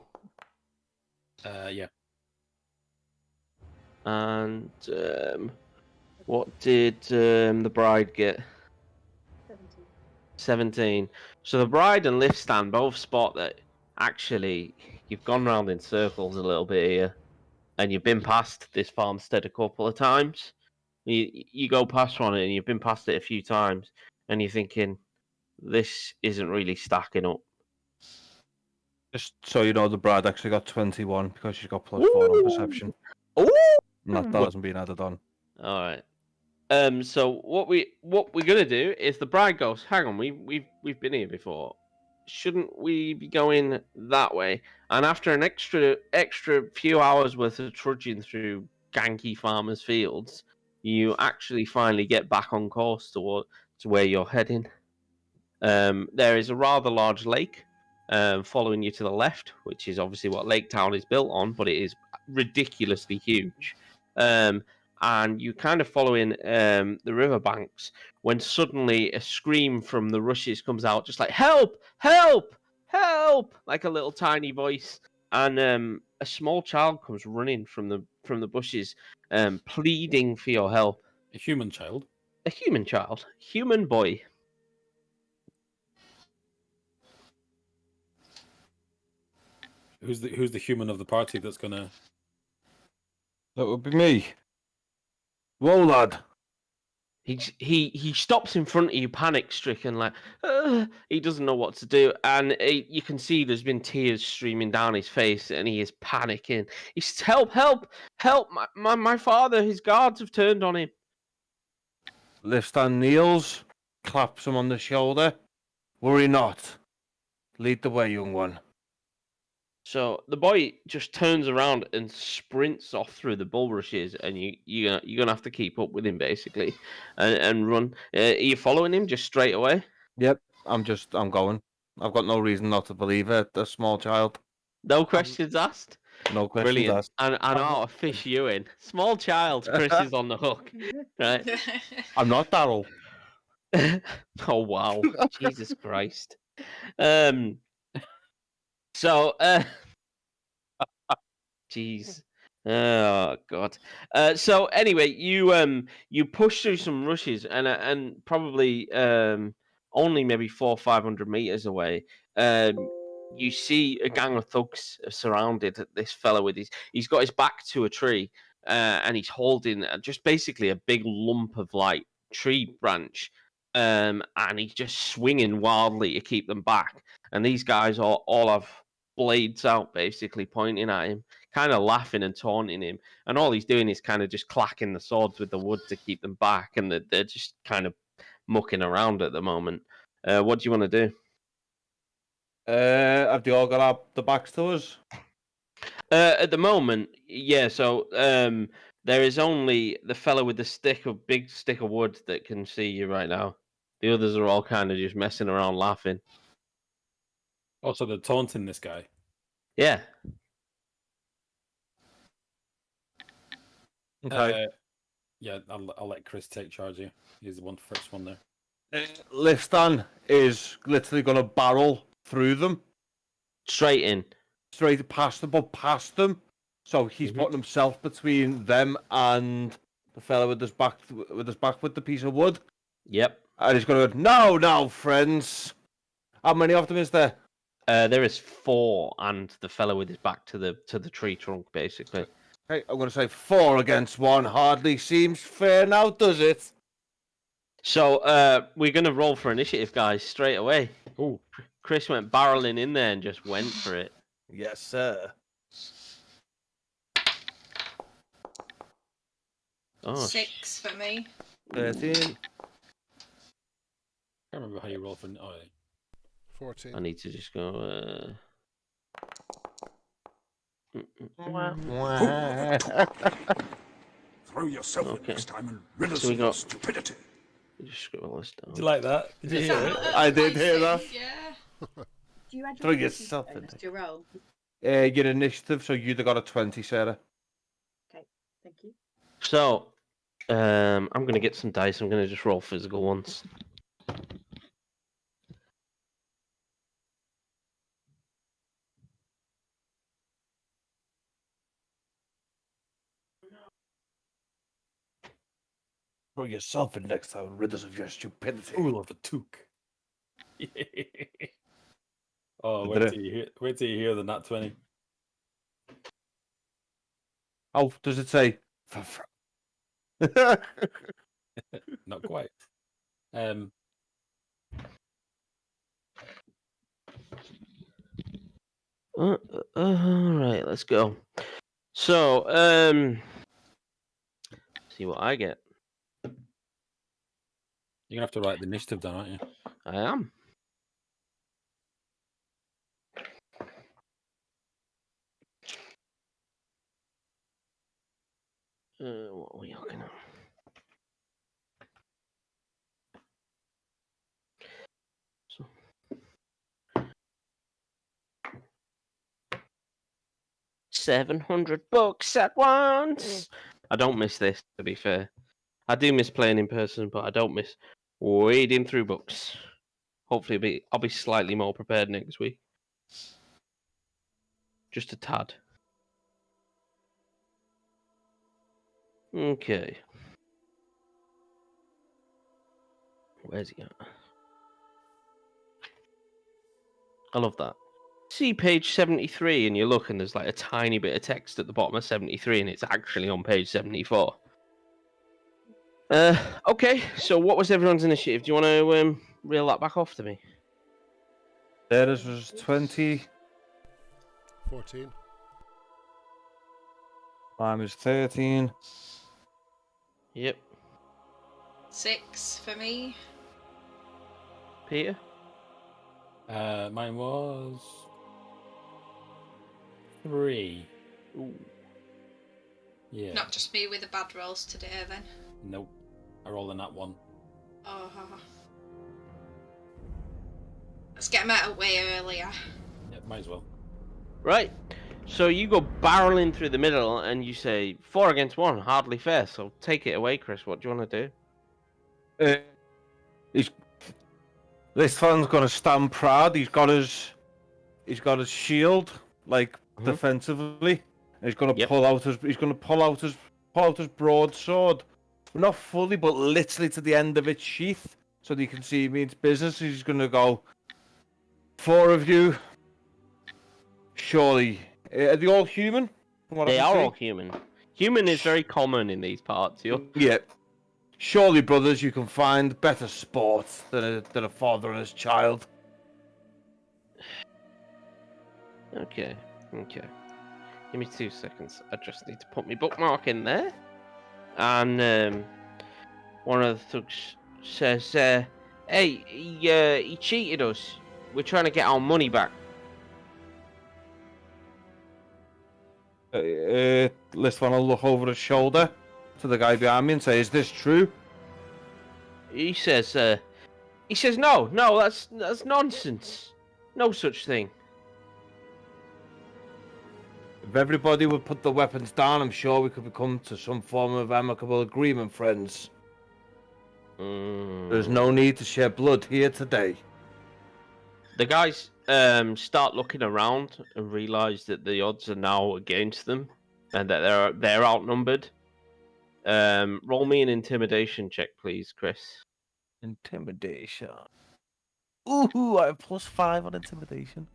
Yeah. And what did the bride get? 17. So the bride and lift stand both spot that actually you've gone round in circles a little bit here, and you've been past this farmstead a couple of times. You go past one and you've been past it a few times, and you're thinking, this isn't really stacking up. Just so you know, the bride actually got 21 because she's got +4 on perception. Ooh! And that hasn't been added on. All right. So what we're gonna do is the bride goes, hang on, we've been here before. Shouldn't we be going that way? And after an extra few hours worth of trudging through ganky farmers' fields, you actually finally get back on course to where you're heading. There is a rather large lake following you to the left, which is obviously what Lake Town is built on, but it is ridiculously huge. And you kind of following the riverbanks when suddenly a scream from the rushes comes out, just like, help, help, help, like a little tiny voice. And a small child comes running from the bushes, pleading for your help. A human child? A human child. Human boy. Who's the human of the party that's gonna... That would be me. Whoa, lad. He stops in front of you, panic-stricken, like, he doesn't know what to do, and you can see there's been tears streaming down his face, and he is panicking. He says, help, help, help, my father, his guards have turned on him. Liftstand kneels, claps him on the shoulder. Worry not. Lead the way, young one. So the boy just turns around and sprints off through the bulrushes, and you're gonna have to keep up with him basically, and run. Are you following him just straight away? Yep, I'm going. I've got no reason not to believe it. A small child. No questions asked. No questions Brilliant. asked. And I'll fish you in. Small child, Chris is on the hook, right? I'm not Daryl. Oh wow, Jesus Christ. So, jeez, oh god. So anyway, you push through some rushes, and probably only maybe 400 or 500 meters away, you see a gang of thugs surrounded this fella with he's got his back to a tree, and he's holding just basically a big lump of like tree branch, and he's just swinging wildly to keep them back. And these guys all have blades out, basically pointing at him, kind of laughing and taunting him. And all he's doing is kind of just clacking the swords with the wood to keep them back. And they're just kind of mucking around at the moment. What do you want to do? Have they all got the backs to us? At the moment, yeah. So there is only the fella with the big stick of wood that can see you right now. The others are all kind of just messing around, laughing. Also, they're taunting this guy. Yeah. Okay. Yeah, I'll let Chris take charge here. He's the first one there. Liftan is literally going to barrel through them. Straight in. Straight past them, but past them. So he's putting himself between them and the fella with his back with the piece of wood. Yep. And he's going to go, no, friends. How many of them is there? There is 4, and the fellow with his back to the tree trunk, basically. Hey, I'm going to say 4 against 1. Hardly seems fair now, does it? So we're gonna roll for initiative, guys, straight away. Ooh. Chris went barreling in there and just went for it. Yes, sir. Oh, 6 for me. 13. I can't remember how you roll for. Oh, yeah. 14. I need to just go. Throw yourself in Okay. next time and rid us So we of your got- stupidity. Just scribble this down. Did you like that? Did you hear it? I did hear that. Yeah. Do you add Throw your yourself in bonus to your roll? Your initiative, so you'd have got a 20, Sarah. Thank you. So, I'm gonna get some dice. I'm gonna just roll physical ones. Throw yourself in next time and rid us of your stupidity. Rule of a toque. Oh, wait till you hear the nat 20. Oh, does it say? Not quite. Alright, let's go. So, see what I get. You're gonna have to write the initiative down, aren't you? I am. What are we looking at? So. $700 at once. I don't miss this, to be fair. I do miss playing in person, but I don't miss wading through books. Hopefully, I'll be slightly more prepared next week. Just a tad. Okay. Where's he at? I love that. See page 73 and you look and there's like a tiny bit of text at the bottom of 73 and it's actually on page 74. Okay, so what was everyone's initiative? Do you want to reel that back off to me? Sarah's was 20. 14. Mine was 13. Yep. 6 for me. Peter? Mine was 3. Ooh. Yeah. Not just me with the bad rolls today, then. Nope. I rolled a nat 1. Oh. Let's get them out of the way earlier. Yeah, might as well. Right. So you go barreling through the middle and you say 4 against 1, hardly fair. So take it away, Chris. What do you want to do? This one's gonna stand proud. He's got his shield like defensively. And he's gonna pull out his broadsword. Not fully, but literally to the end of its sheath, so that you can see he means business. He's gonna go. 4 of you. Surely, are they all human? They are all human. Human is very common in these parts. Yeah. Surely, brothers, you can find better sport than a father and his child. Okay. Give me 2 seconds. I just need to put my bookmark in there. And one of the thugs says, "Hey, he cheated us. We're trying to get our money back." This one will look over his shoulder to the guy behind me and say, "Is this true?" He says, "No, that's nonsense. No such thing." If everybody would put the weapons down, I'm sure we could come to some form of amicable agreement, friends. There's no need to shed blood here today. The guys start looking around and realize that the odds are now against them and that they're outnumbered. Roll me an intimidation check, please, Chris. Intimidation. Ooh, I have +5 on intimidation.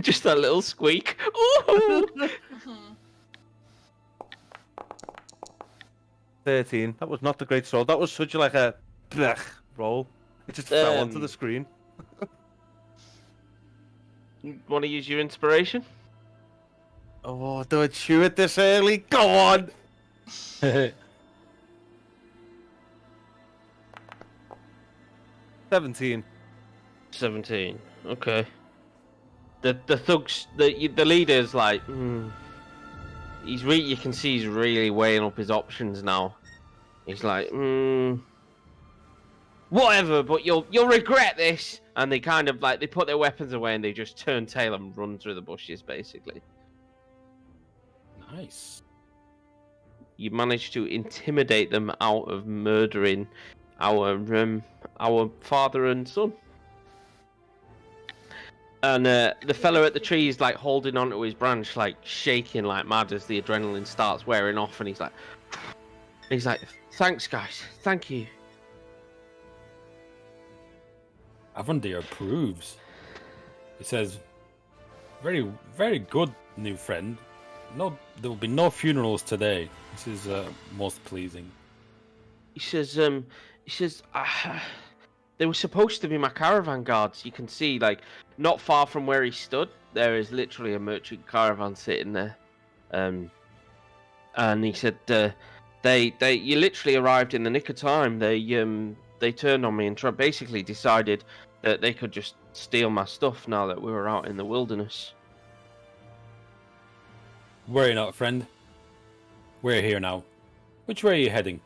Just that little squeak. Ooh! 13. That was not the great roll. That was such like a Blech, roll. It just fell onto the screen. Want to use your inspiration? Oh, do I chew it this early? Go on! 17. 17. Okay. The thugs, the leader's like, you can see he's really weighing up his options now. He's like, whatever, but you'll regret this. And they kind of like, they put their weapons away and they just turn tail and run through the bushes, basically. Nice. You managed to intimidate them out of murdering our father and son. And the fellow at the tree is like holding onto his branch, like shaking like mad as the adrenaline starts wearing off, and he's like, "Thanks, guys, thank you." Avandir approves. He says, "Very, very good, new friend. No, there will be no funerals today. This is most pleasing." He says, they were supposed to be my caravan guards. You can see, like, not far from where he stood, there is literally a merchant caravan sitting there. And he said, you literally arrived in the nick of time. They turned on me and basically decided that they could just steal my stuff now that we were out in the wilderness. Worry not, friend. We're here now. Which way are you heading?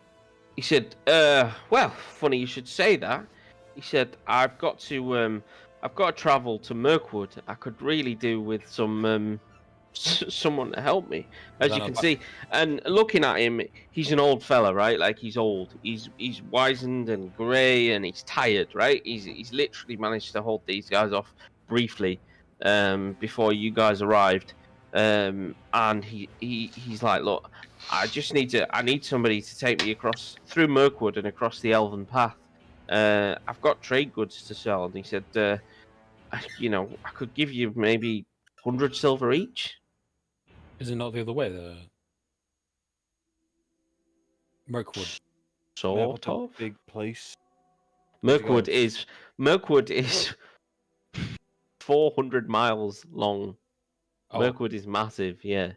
He said, well, funny you should say that. He said, I've got to travel to Mirkwood. I could really do with some someone to help me, as you can see. And looking at him, he's an old fella, right? Like, he's old. He's wizened and grey, and he's tired, right? He's literally managed to hold these guys off briefly before you guys arrived. And he's like, look, I need somebody to take me through Mirkwood and across the Elven Path. I've got trade goods to sell. And he said, I could give you maybe 100 silver each. Is it not the other way? The Mirkwood. Sort of. Big place. Mirkwood is 400 miles long. Oh. Mirkwood is massive, yeah.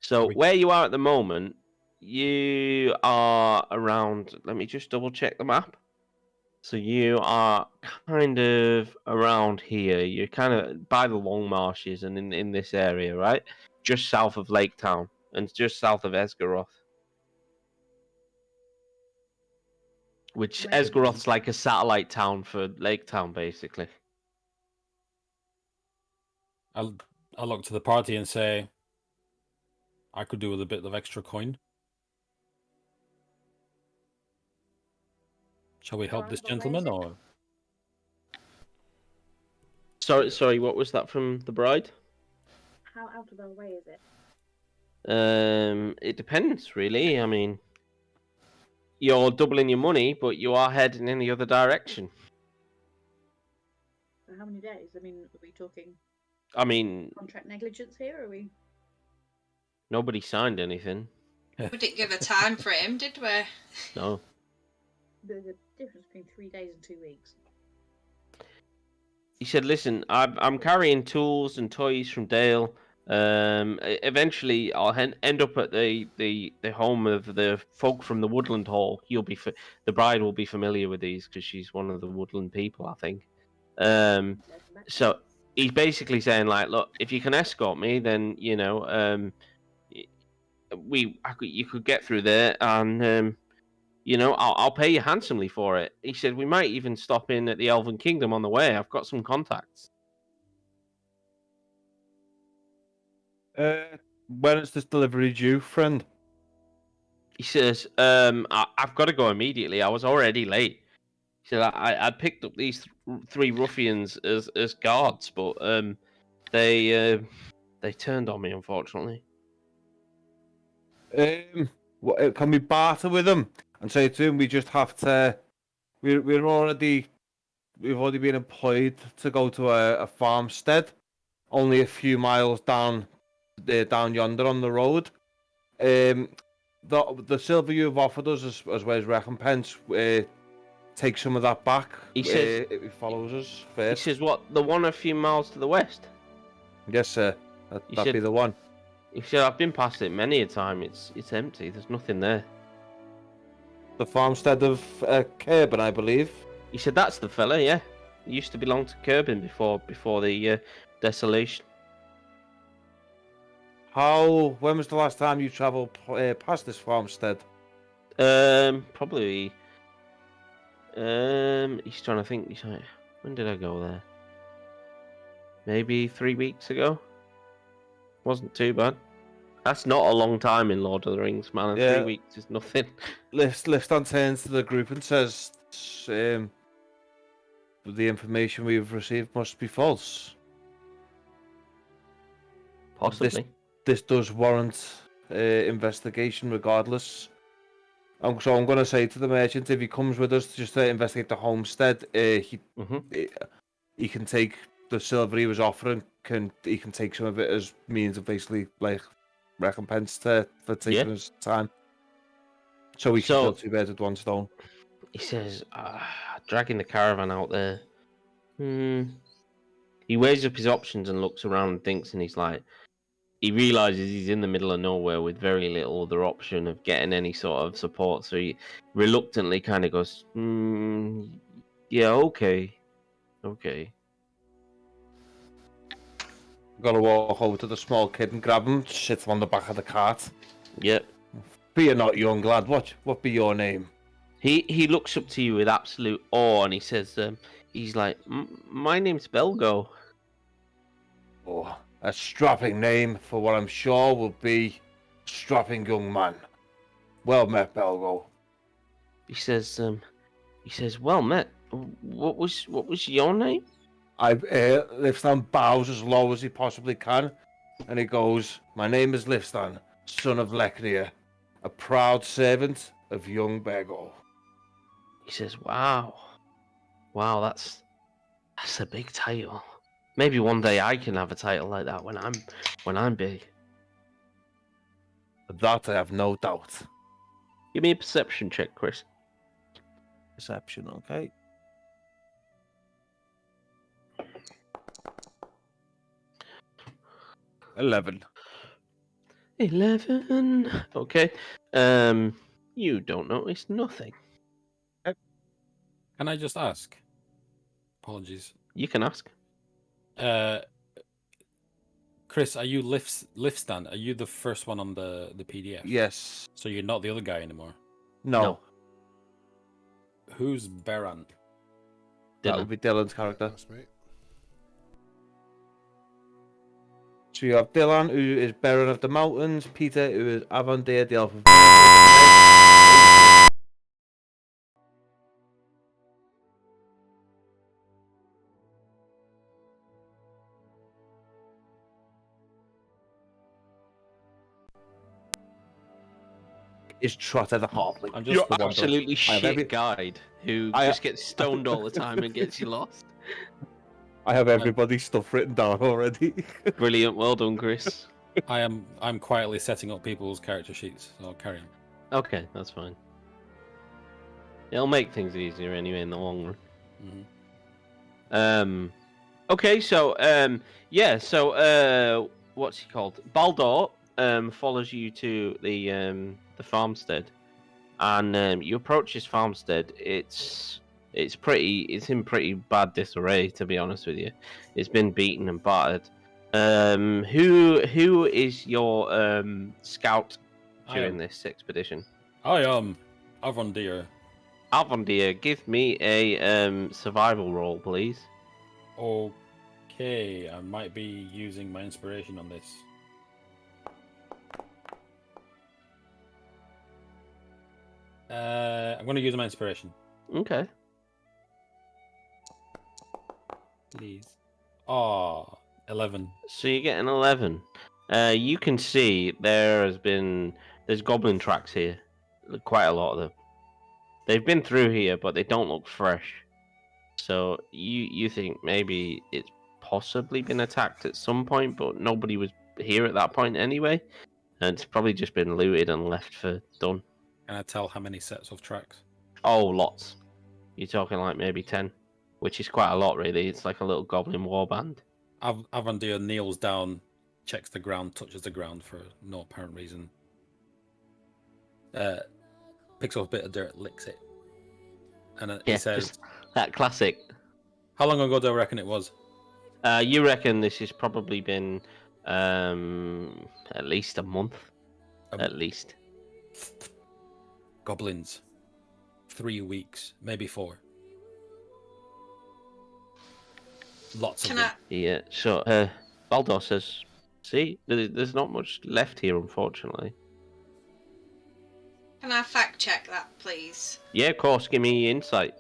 So where you are at the moment, you are around. Let me just double check the map. So you are kind of around here. You're kind of by the Long Marshes and in this area, right? Just south of Lake Town and just south of Esgaroth. Which Esgaroth's like a satellite town for Lake Town, basically. I'll look to the party and say, I could do with a bit of extra coin. Shall we help this gentleman, or? Sorry, what was that from the bride? How out of our way is it? It depends, really. I mean, you're doubling your money, but you are heading in the other direction. For how many days? I mean, are we talking? Contract negligence here, or are we? Nobody signed anything. We didn't give a time frame, did we? No. There's a difference between 3 days and 2 weeks. He said, "Listen, I'm carrying tools and toys from Dale. Eventually, I'll end up at the home of the folk from the Woodland Hall. The bride will be familiar with these because she's one of the Woodland people, I think. So he's basically saying, like, look, if you can escort me, then you could get through there, and I'll pay you handsomely for it." He said, "We might even stop in at the Elven Kingdom on the way. I've got some contacts." When is this delivery due, friend? He says, I've got to go immediately. I was already late. He said, I'd picked up these 3 ruffians as guards, but they turned on me, unfortunately. Can we barter with them and say to him we just have to? We've already been employed to go to a farmstead, only a few miles down yonder on the road. the silver you've offered us as well as recompense. Take some of that back. He says if he follows us he first. says what, the one a few miles to the west? Yes, sir. That'd said- be the one. He said I've been past it many a time. It's empty. There's nothing there. The farmstead of Kerbin, I believe. He said that's the fella. Yeah, he used to belong to Kerbin before the desolation. When was the last time you travelled past this farmstead? Probably. He's trying to think. He's like, when did I go there? Maybe 3 weeks ago. Wasn't too bad. That's not a long time in Lord of the Rings, man. And 3 weeks is nothing. Liston turns to the group and says, "The information we've received must be false. Possibly. This does warrant investigation, regardless." So I'm going to say to the merchant, if he comes with us just to investigate the homestead, he can take the silver he was offering. He can take some of it as means of basically like recompense for taking his time. So we can kill two birds with one stone. He says, dragging the caravan out there. He weighs up his options and looks around and thinks, and he's like, he realizes he's in the middle of nowhere with very little other option of getting any sort of support. So he reluctantly kind of goes, yeah, okay. Gotta walk over to the small kid and grab him, sit him on the back of the cart. Yep. Fear not, young lad. What be your name? He looks up to you with absolute awe, and he says, he's like, my name's Belgo. Oh, a strapping name for what I'm sure will be strapping young man. Well met, Belgo. He says, well met. What was your name? Lifstan bows as low as he possibly can, and he goes, "My name is Lifstan, son of Leknir, a proud servant of young Belgo." He says, "Wow, that's a big title. Maybe one day I can have a title like that when I'm big." That I have no doubt. Give me a perception check, Chris. Perception, okay. 11. Okay. You don't notice nothing. Can I just ask? Apologies. You can ask. Chris, are you Lifstan? Are you the first one on the PDF? Yes. So you're not the other guy anymore? No. Who's Beran? That would be Dylan's character. That's me. So you have Dylan, who is Baron of the Mountains, Peter, who is Avandir, the Elf of... is Trotter the Halfling. You're absolutely shit guide who just gets stoned all the time and gets you lost. I have everybody's stuff written down already. Brilliant, well done, Chris. I'm quietly setting up people's character sheets, so I'll carry on. Okay, that's fine. It'll make things easier anyway in the long run. Mm-hmm. Okay, so what's he called? Baldur follows you to the farmstead, and you approach this farmstead. It's in pretty bad disarray, to be honest with you. It's been beaten and battered. Who is your scout during this expedition? I am Avandir. Avandir, give me a survival roll, please. Okay, I might be using my inspiration on this. I'm going to use my inspiration. Okay. Please. 11. So you get an 11. You can see there's goblin tracks here. Quite a lot of them. They've been through here, but they don't look fresh. So you think maybe it's possibly been attacked at some point, but nobody was here at that point anyway. and it's probably just been looted and left for done. Can I tell how many sets of tracks? Oh, lots. You're talking like maybe 10, which is quite a lot, really. It's like a little goblin warband. Avandir kneels down, checks the ground, touches the ground for no apparent reason. Picks up a bit of dirt, licks it, and he says, "That classic." How long ago do I reckon it was? You reckon this has probably been at least a month, at least. Goblins. 3 weeks, maybe 4. Lots of them. Yeah, so Baldur says, see, there's not much left here, unfortunately. Can I fact check that, please? Yeah, of course, give me insight.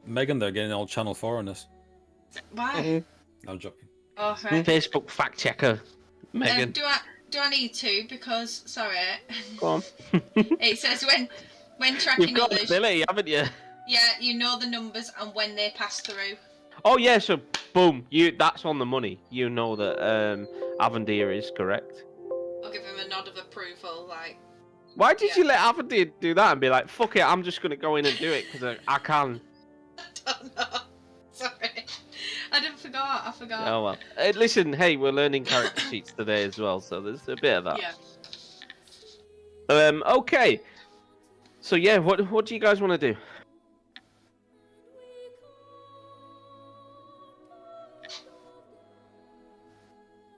Megan, they're getting all Channel 4 on us. Why? I'm joking. Oh, right. Facebook fact checker, Megan. Do I need to? Because, sorry. Go on. It says when tracking You've got others... the ability, haven't you? Yeah, you know the numbers and when they pass through. Oh yeah, so boom, that's on the money. You know that Avandir is correct. I'll give him a nod of approval, like... Why did you let Avandir do that and be like, fuck it, I'm just going to go in and do it because I can? I don't know. Sorry. I forgot. Oh well. Listen, hey, we're learning character sheets today as well, so there's a bit of that. Yeah. Okay. So yeah, what do you guys want to do?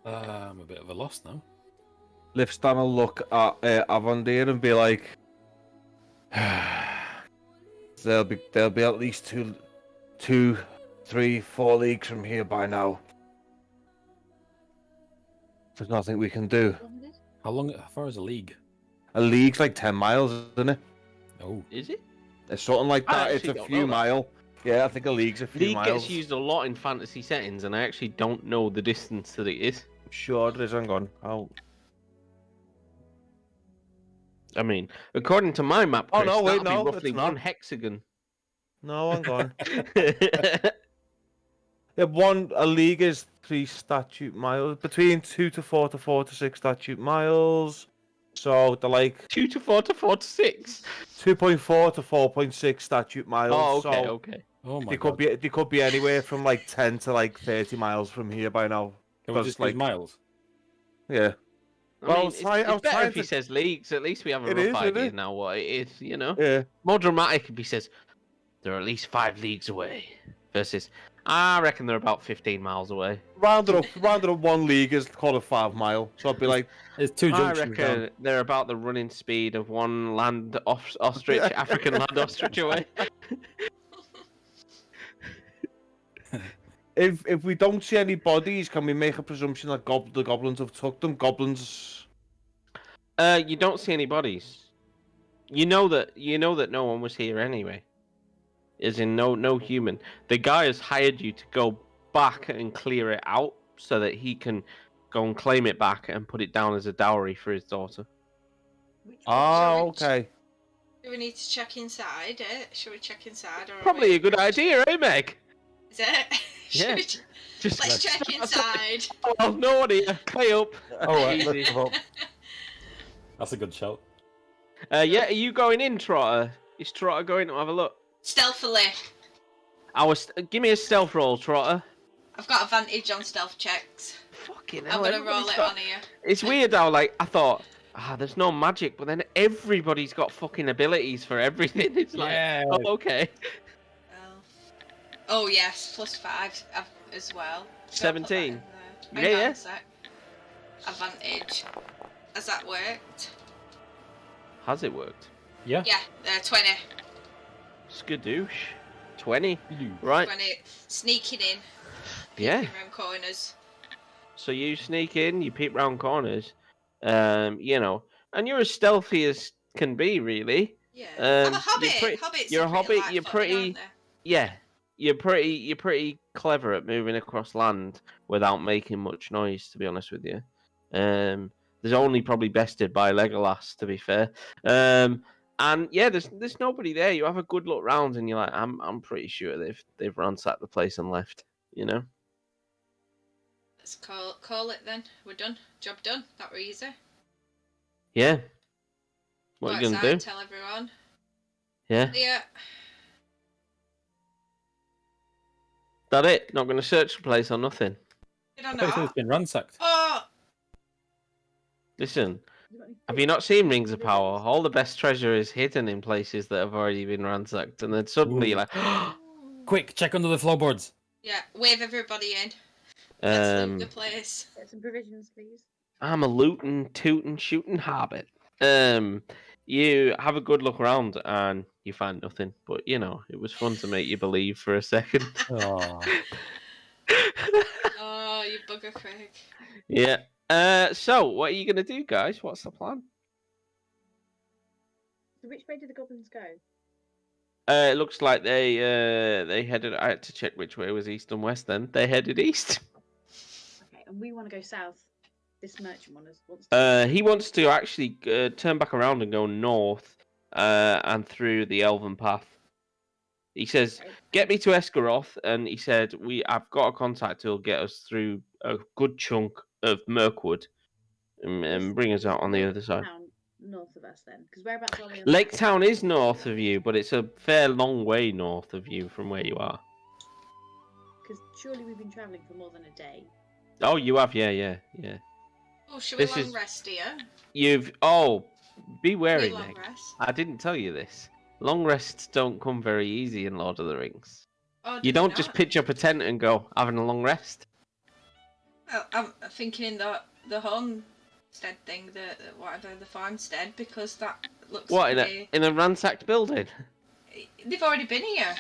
I'm a bit of a loss now. Lifstan will look at Avandir and be like, they'll be at least 2, 3, 4 leagues from here by now. There's nothing we can do. How far is a league? A league's like 10 miles, isn't it? Oh. Is it? It's something like that. It's a few miles. Yeah, I think a league's a few miles. League gets used a lot in fantasy settings, and I actually don't know the distance that it is. I'm sure it is. Hang on. I mean, according to my map, Chris, that'll be roughly it's not. 1 hexagon. No, hang on. A league is 3 statute miles, between 2 to 4 to 4 to 6 statute miles. So they're like 2 to 4 to 4 to 6. 2.4 to 4.6 statute miles. Oh, okay, so okay. Oh my they god. they could be anywhere from like 10 to like 30 miles from here by now. Can we just like miles? Yeah. I mean, it's better if he says leagues. At least we have a rough idea now what it is, you know? Yeah. More dramatic if he says, they're at least 5 leagues away. Versus, I reckon they're about 15 miles away. Rounded up 1 league is called a 5 mile. So I'd be like, there's 2 junctions. I reckon they're about the running speed of 1 land ostrich, African land ostrich away. If we don't see any bodies, can we make a presumption that the goblins have took them? Goblins. You don't see any bodies. You know that no one was here anyway. As in no human. The guy has hired you to go back and clear it out so that he can go and claim it back and put it down as a dowry for his daughter. Oh, okay. Do we need to check inside? Should we check inside? Or Probably a good idea, eh, Meg? Is it? Yeah. Let's check inside. Oh, no one here. Pay up. Alright, let's go up. That's a good shout. Yeah, are you going in, Trotter? Is Trotter going to have a look? Stealthily. Give me a stealth roll, Trotter. I've got advantage on stealth checks. Fucking hell. I'm gonna roll it on here. It's weird how, like, I thought, there's no magic, but then everybody's got fucking abilities for everything. It's like, oh, okay. Oh, yes, +5 as well. 17. Yeah. Advantage. Has that worked? Has it worked? Yeah. Yeah, 20. Skadoosh. 20. Right. 20. Sneaking in. Yeah. Around corners. So you sneak in, you peep round corners, you know, and you're as stealthy as can be, really. Yeah. I'm a hobbit. You're a hobbit. You're pretty. Yeah. You're pretty clever at moving across land without making much noise, to be honest with you. There's only probably bested by Legolas, to be fair. And yeah, there's nobody there. You have a good look round, and you're like, I'm pretty sure they've ransacked the place and left. You know. Let's call it then. We're done. Job done. That were easy. Yeah. What Go are you gonna outside, do? tell everyone. Yeah. Yeah. That it? Not gonna search the place or nothing. Did I I thought you said not? it's been ransacked. Oh! Listen, You got any have you not seen Rings of provisions? Power? All the best treasure is hidden in places that have already been ransacked, and then suddenly you're like, Quick, check under the floorboards. Yeah, wave everybody in. Let's loot the place. Get some provisions, please. I'm a looting, tooting, shooting hobbit. You have a good look around and you find nothing, but you know it was fun to make you believe for a second. Oh. Oh, you bugger, Craig. Yeah. So what are you gonna do, guys? What's the plan? So which way did the goblins go? It looks like they headed. I had to check which way was east and west. Then they headed east. Okay, and we want to go south. This merchant wants He wants to actually turn back around and go north, and through the Elven Path. He says, "Get me to Esgaroth," and he said, I've got a contact who'll get us through a good chunk of Mirkwood, and bring us out on the other side." Town north of us, then, because whereabouts are we? Lake Town is north of you, but it's a fair long way north of you from where you are. Because surely we've been travelling for more than a day. Oh, you have, yeah. Oh, should we This long is- rest here? Be wary, long Meg. rest. I didn't tell you this. Long rests don't come very easy in Lord of the Rings. Oh, You did don't we just not? pitch up a tent and go having a long rest. Well, I'm thinking the homestead thing, whatever, the farmstead, because that looks What pretty... in a ransacked building? They've already been here.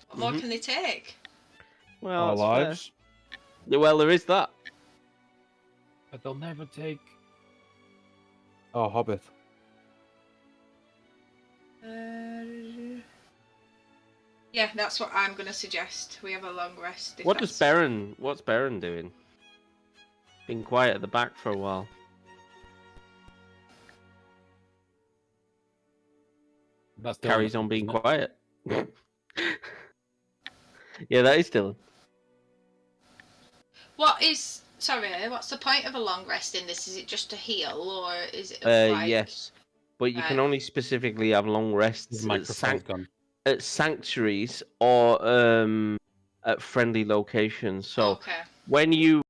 What more Mhm. can they take? Well, Our that's fair. lives. Well, there is that. But they'll never take. Oh, Hobbit. Yeah, that's what I'm gonna suggest. We have a long rest. What's Baron doing? Been quiet at the back for a while. That's Dylan, Carries on being isn't it? quiet. Yeah, that is Dylan. What's the point of a long rest in this? Is it just to heal, or is it like... Yes, but you can Right. only specifically have long rests His at, microphone's gone. at sanctuaries or at friendly locations. So Okay. when you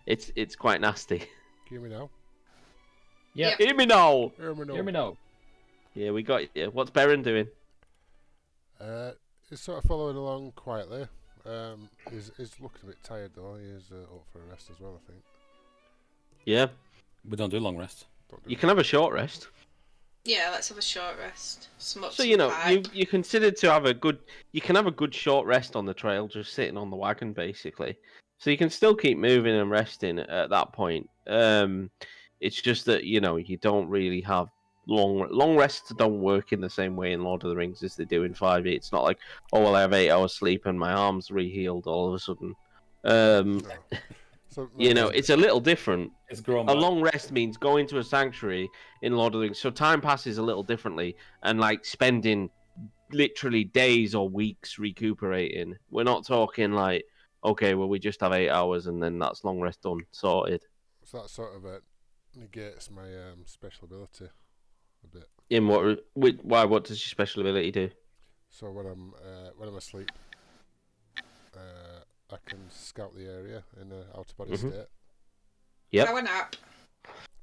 it's quite nasty. Hear me now? Yeah. Hear me now. Hear me now. Hear me now. Yeah, we got you. What's Baron doing? He's sort of following along quietly. He's looking a bit tired though. He is up for a rest as well, I think. Yeah, We don't do long rest. Don't do you it. can have a short rest. Yeah, let's have a short rest. Smoke So some you know, pipe. you considered to have a good. You can have a good short rest on the trail, just sitting on the wagon, basically. So you can still keep moving and resting at that point. It's just that you know you don't really have long rests. Don't work in the same way in Lord of the Rings as they do in 5e. It's not like, oh well, I have 8 hours sleep and my arms rehealed all of a sudden. No. So You know, it's a little different. It's grown A back. long rest means going to a sanctuary in Lord of the Rings. So time passes a little differently, and like spending literally days or weeks recuperating. We're not talking like, okay, well we just have 8 hours and then that's long rest done, sorted. So that sort of negates my special ability a bit. In why? What does your special ability do? So when I'm asleep, I can scout the area in an out of body Mhm. state. Yep. Power nap.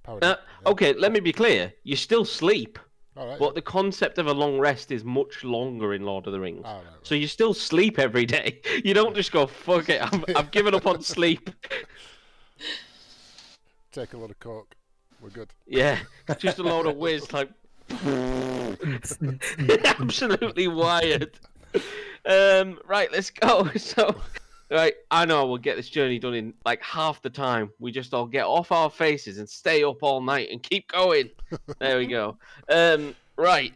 Power nap, yeah. Okay, let me be clear. You still sleep, All right. but the concept of a long rest is much longer in Lord of the Rings. All right. So you still sleep every day. You don't just go, fuck it, I've given up on sleep. Take a lot of coke. We're good. Yeah, just a load of whiz, like absolutely wired. Right, let's go. So, right, I know we'll get this journey done in like half the time. We just all get off our faces and stay up all night and keep going. There we go. Right.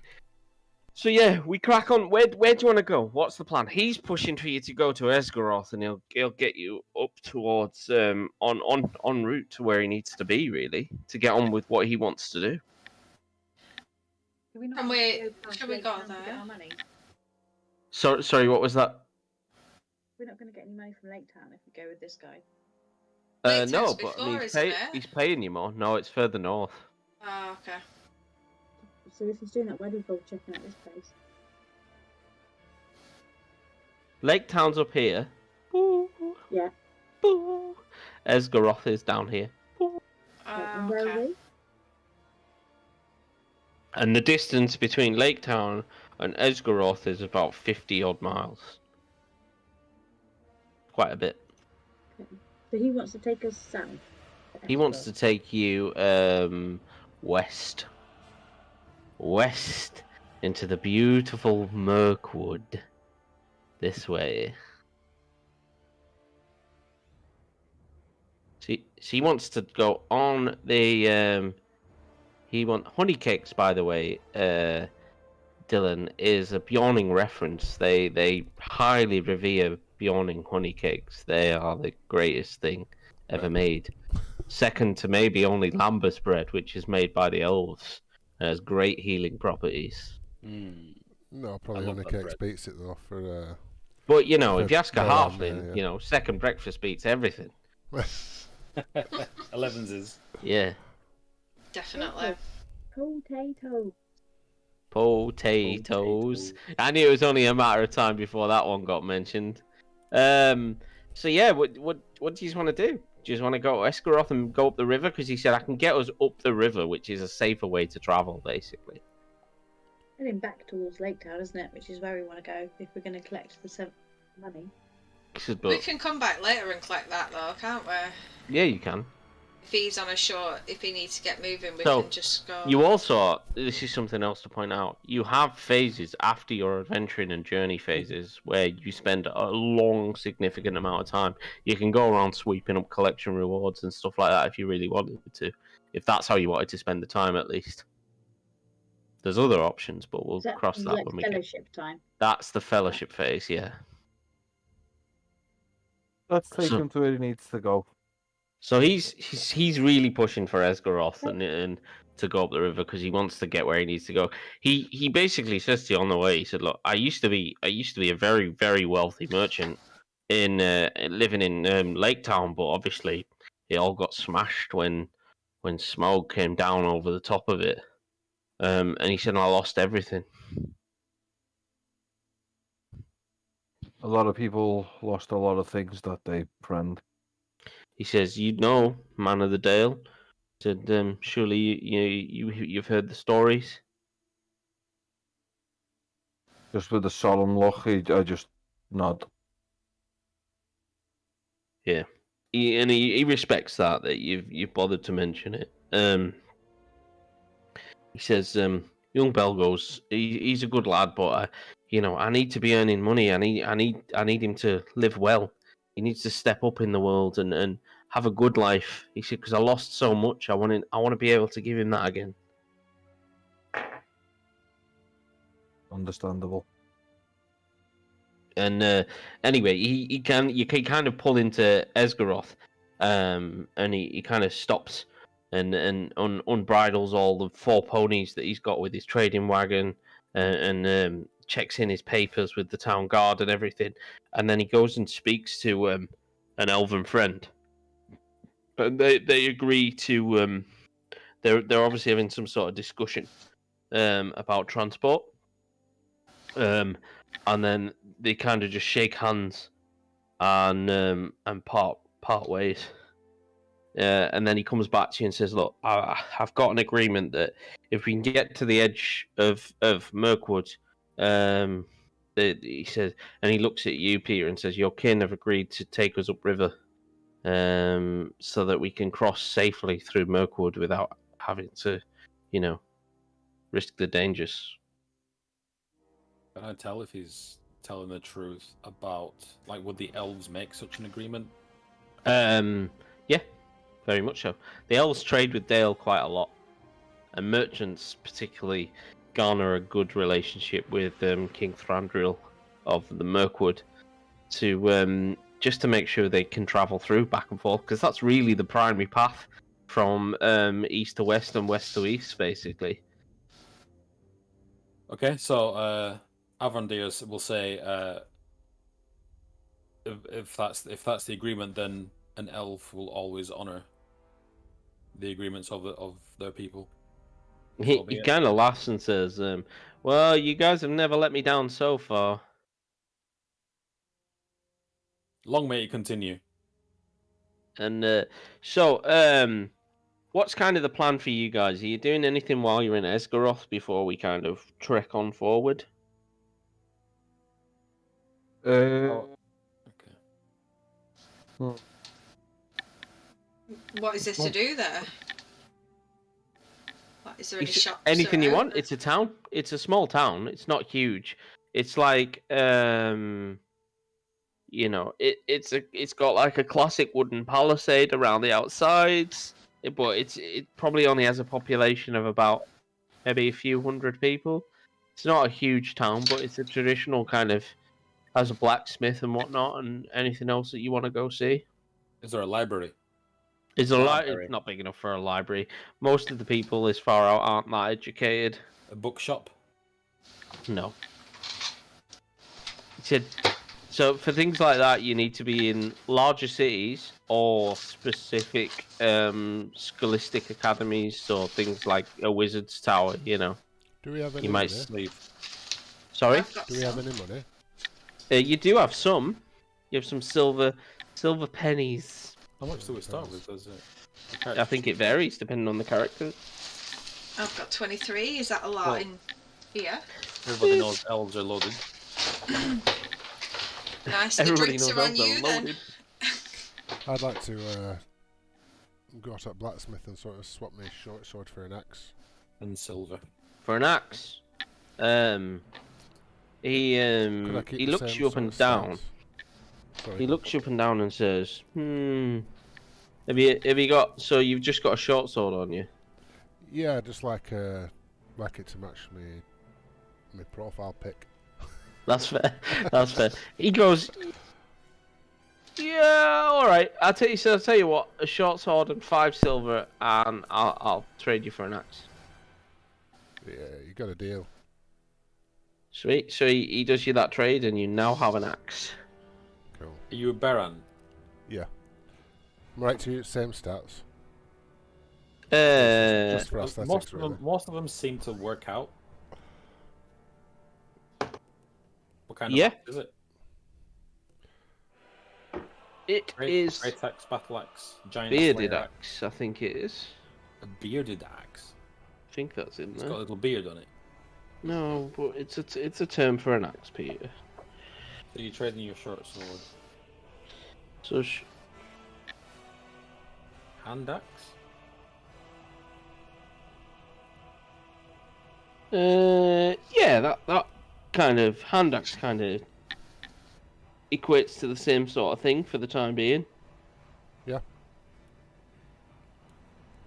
So yeah, we crack on. Where do you want to go? What's the plan? He's pushing for you to go to Esgaroth, and he'll get you up towards on route to where he needs to be, really, to get on with what he wants to do. Shall we go To get there? our money? Sorry, what was that? We're not going to get any money from Lake Town if we go with this guy. No, Before, but I mean, isn't it? he's paying you more. No, it's further north. Oh, okay. So if he's doing that, why do we go checking out this place? Lake Town's up here. Boo. Yeah. Boo. Esgaroth is down here. Boo. And where are we? And the distance between Lake Town and Esgaroth is about 50 odd miles. Quite a bit. Okay. So he wants to take us south. He wants to take you west. West into the beautiful Mirkwood. This way. See, he wants to go on the he wants honey cakes, by the way, Dylan, is a Bjorning reference. They highly revere Bjorning honey cakes. They are the greatest thing ever made. Second to maybe only Lambus bread, which is made by the elves. It has great healing properties. No, probably honey cakes beats it though for. But you know, if you ask a Bjorn, halfling, yeah. you know, second breakfast beats everything. 11s is. Yeah. Definitely. Potatoes. I knew it was only a matter of time before that one got mentioned. So yeah, what do you want to do? Do you just want to go to Esgaroth and go up the river? Because he said I can get us up the river, which is a safer way to travel, basically. Heading back towards Lake Town, isn't it? Which is where we want to go if we're going to collect the money. We can come back later and collect that though, can't we? Yeah, you can. If he's on a short, if he needs to get moving, we So, can just go. You also, this is something else to point out, you have phases after your adventuring and journey phases where you spend a long, significant amount of time. You can go around sweeping up collection rewards and stuff like that if you really wanted to. If that's how you wanted to spend the time, at least. There's other options, but we'll cross that when we get. Fellowship time. That's the fellowship phase, yeah. Let's take him to where he needs to go. So he's really pushing for Esgaroth and to go up the river because he wants to get where he needs to go. He basically says to you on the way, he said, "Look, I used to be a very, very wealthy merchant in living in Lake Town, but obviously it all got smashed when smoke came down over the top of it. And he said I lost everything." A lot of people lost a lot of things that day, friend. He says, "You know, man of the Dale." He said, "Surely you've heard the stories." Just with a solemn look, I just nod. Yeah, he respects that you've bothered to mention it. He says, "Young Belgo's he's a good lad, but I need to be earning money. I need him to live well. He needs to step up in the world and have a good life." He said, "Because I lost so much. I want to be able to give him that again." Understandable. And anyway, you kind of pull into Esgaroth, and he kind of stops and unbridles all the 4 ponies that he's got with his trading wagon, and checks in his papers with the town guard and everything, and then he goes and speaks to an elven friend, and they agree to they're obviously having some sort of discussion about transport, and then they kind of just shake hands and part ways. And then he comes back to you and says, "Look, I've got an agreement that if we can get to the edge of Mirkwood," he says, and he looks at you, Peter, and says, "Your kin have agreed to take us upriver, so that we can cross safely through Mirkwood without having to, risk the dangers." Can I tell if he's telling the truth about, would the elves make such an agreement? Yeah, very much so. The elves trade with Dale quite a lot, and merchants particularly garner a good relationship with King Thranduil of the Mirkwood to just to make sure they can travel through back and forth, because that's really the primary path from east to west and west to east, basically. Okay, so Avandirs will say if that's the agreement, then an elf will always honor the agreements of their people. He kind of laughs and says, "Well, you guys have never let me down so far." Long may it continue. And what's kind of the plan for you guys? Are you doing anything while you're in Esgaroth before we kind of trek on forward? Okay. What is there to do there? Is there any shops? Anything you want. It's a town. It's a small town. It's not huge. It's like it's got like a classic wooden palisade around the outsides, but it probably only has a population of about maybe a few hundred people. It's not a huge town, but it's a traditional kind of, has a blacksmith and whatnot, and anything else that you want to go see. Is there a library? It's not big enough for a library. Most of the people this far out aren't that educated. A bookshop? No. He said, so for things like that, you need to be in larger cities or specific scholastic academies, so things like a wizard's tower, you know. Do we have any you money? might sleep. Sorry? Do we have any money? You do have some. You have some silver pennies. How much do we start with? I think it varies depending on the character. I've got 23. Is that a lot in here? Everybody knows elves are loaded. Nice. The drinks are on you then. I'd like to go to that blacksmith and sort of swap my short sword for an axe. And silver. For an axe? He looks you up and down. Sorry. He looks you up and down and says, have you got, so you've just got a short sword on you? Yeah, just like it to match my profile pic. That's fair. That's fair. He goes, yeah, all right. I'll tell you what, a short sword and 5 silver, and I'll trade you for an axe. Yeah, you got a deal. Sweet. So he does you that trade, and you now have an axe. Cool. Are you a Baron? Yeah. I'm right to you, same stats. Just for aesthetics, most of them seem to work out. What kind of axe is it? It is Great axe, battle axe, giant bearded axe. I think it is. A bearded axe. I think that's in there. It's got a little beard on it. No, but it's a term for an axe, Peter. So you're trading your short sword. So hand axe? Yeah, that kind of hand axe kind of equates to the same sort of thing for the time being. Yeah.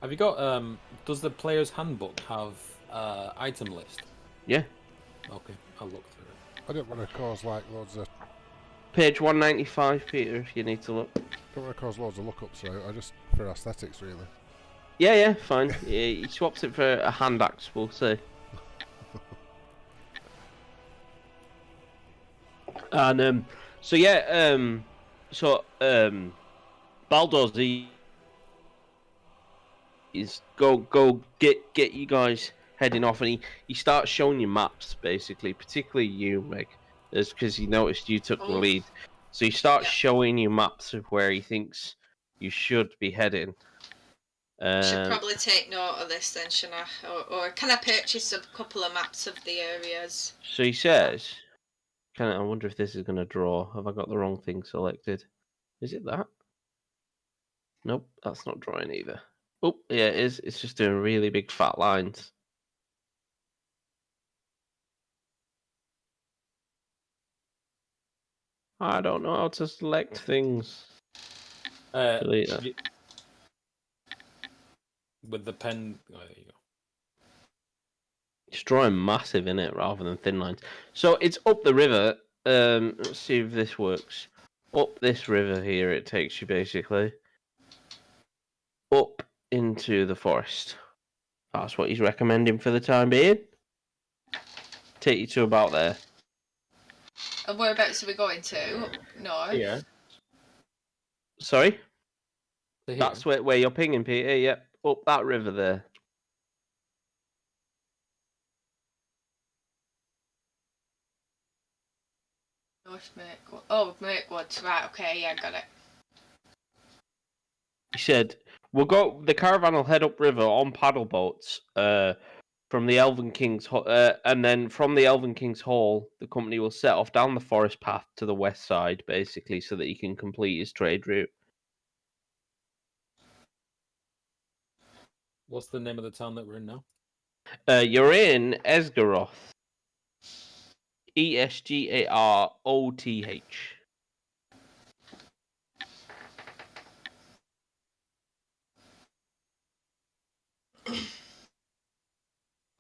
Have you got does the player's handbook have item list? Yeah. Okay, I'll look through it. I don't want to cause like loads of page 195, Peter, if you need to look. Don't want to cause loads of lookups, so I just for aesthetics really. Yeah, fine. Yeah, he swaps it for a hand axe, we'll say. And so yeah, Baldur's is go get you guys heading off, and he starts showing you maps, basically, particularly you, Meg, because he noticed you took the lead. So he starts showing you maps of where he thinks you should be heading. Should probably take note of this then, shouldn't I? Or can I purchase a couple of maps of the areas? So he says, I wonder if this is going to draw. Have I got the wrong thing selected? Is it that? Nope, that's not drawing either. Oh, yeah, it is. It's just doing really big fat lines. I don't know how to select things. Delete that. With the pen, oh, there you go. It's drawing massive in it rather than thin lines. So it's up the river. Let's see if this works. Up this river here, it takes you basically up into the forest. That's what he's recommending for the time being. Take you to about there. And whereabouts are we going to? No. Yeah. Sorry? To here. That's where you're pinging, Peter. Yep. Up that river there. North Mirkwood. Oh, Mirkwood. Right, okay, yeah, got it. He said, the caravan will head upriver on paddle boats from the Elven King's and then from the Elven King's Hall, the company will set off down the forest path to the west side, basically, so that he can complete his trade route. What's the name of the town that we're in now? You're in Esgaroth. Esgaroth.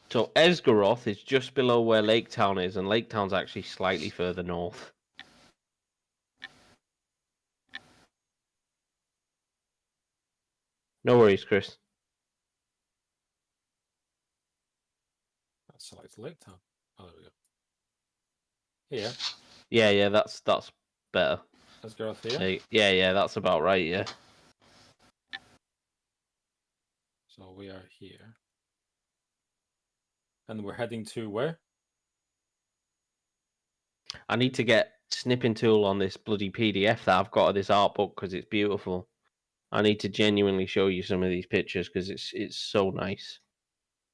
So Esgaroth is just below where Lake Town is, and Lake Town's actually slightly further north. No worries, Chris. That's like Lake Town. Oh, there we go. Here. Yeah, that's better. Let's go here. Yeah, that's about right, yeah. So we are here. And we're heading to where? I need to get snipping tool on this bloody PDF that I've got of this art book because it's beautiful. I need to genuinely show you some of these pictures because it's so nice.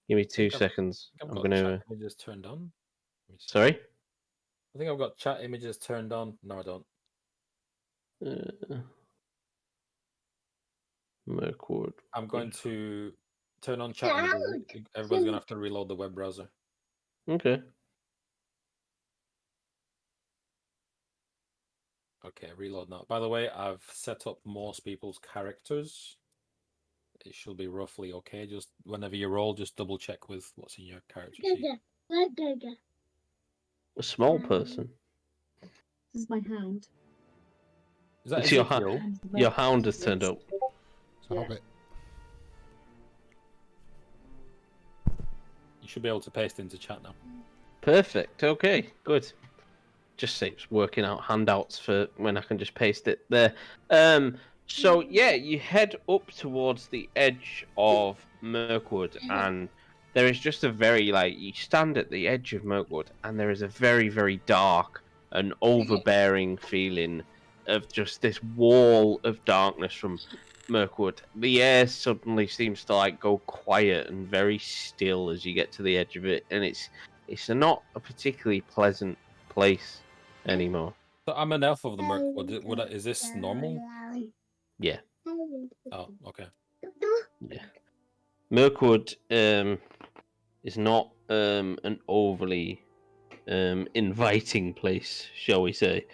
Give me 2 seconds. I'm gonna. Chat images turned on. Sorry. I think I've got chat images turned on. No, I don't. Mirkwood. I'm going to turn on chat images. Everybody's gonna have to reload the web browser. Okay. Okay, reload now. By the way, I've set up most people's characters. It should be roughly okay. Just whenever you roll, just double check with what's in your character sheet. A small person. This is my hound. Is that your your hound has turned up. It's a hobbit. You should be able to paste into chat now. Perfect. Okay, good. Just say it's working out handouts for when I can just paste it there. So yeah, you head up towards the edge of Mirkwood, and there is just a very you stand at the edge of Mirkwood, and there is a very, very dark and overbearing feeling of just this wall of darkness from Mirkwood. The air suddenly seems to go quiet and very still as you get to the edge of it, and it's not a particularly pleasant place anymore. So I'm an elf of the Mirkwood. Is this normal? Yeah. Oh, okay. Yeah. Mirkwood is not an overly inviting place, shall we say.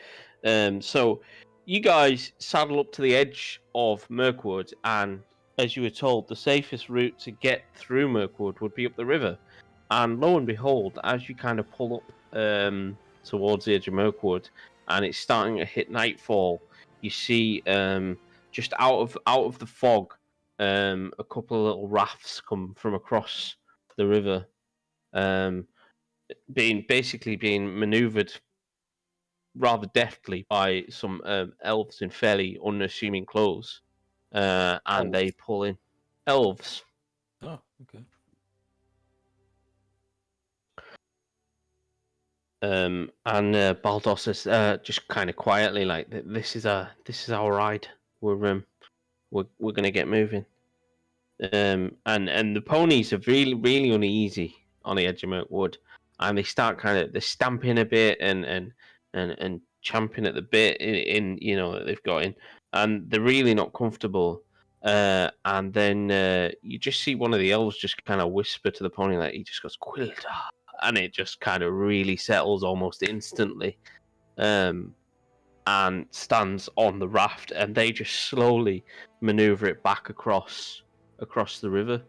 So you guys saddle up to the edge of Mirkwood, and as you were told, the safest route to get through Mirkwood would be up the river. And lo and behold, as you kind of pull up towards the edge of Mirkwood, and it's starting to hit nightfall, you see just out of the fog, a couple of little rafts come from across the river, being maneuvered rather deftly by some elves in fairly unassuming clothes, and they pull in elves. Oh, okay. And Baldos says, just kind of quietly, this is our ride. We're gonna get moving. And the ponies are really, really uneasy on the edge of Mirkwood, and they start they're stamping a bit and champing at the bit in that they've got in, and they're really not comfortable. And then you just see one of the elves just kind of whisper to the pony, he just goes Quilda, and it just kind of really settles almost instantly, and stands on the raft, and they just slowly maneuver it back across the river,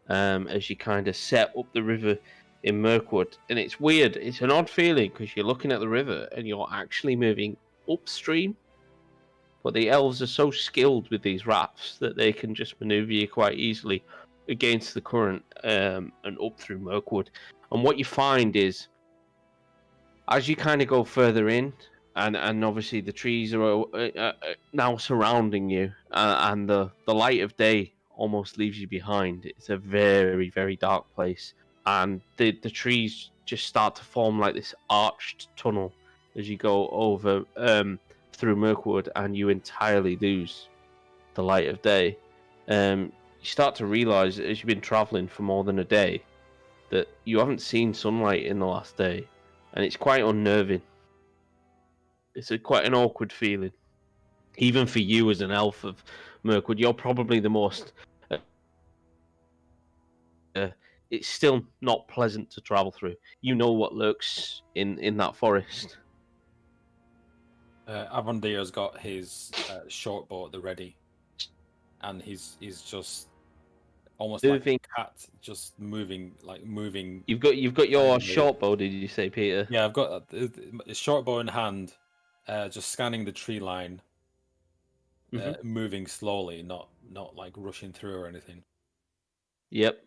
as you kind of set up the river in Mirkwood, and it's weird. It's an odd feeling because you're looking at the river and you're actually moving upstream. But the elves are so skilled with these rafts that they can just maneuver you quite easily against the current and up through Mirkwood. And what you find is, as you kind of go further in, and obviously the trees are now surrounding you, and the light of day almost leaves you behind. It's a very, very dark place, and the trees just start to form like this arched tunnel as you go over through Mirkwood, and you entirely lose the light of day. You start to realise as you've been travelling for more than a day that you haven't seen sunlight in the last day, and it's quite unnerving. It's quite an awkward feeling. Even for you as an elf of Mirkwood, you're probably the most... it's still not pleasant to travel through. You know what lurks in that forest. Avandir's got his short bow at the ready, and he's just almost moving. like a cat, just moving. You've got your short bow, did you say, Peter? Yeah, I've got a short bow in hand, just scanning the tree line, moving slowly, not like rushing through or anything. Yep.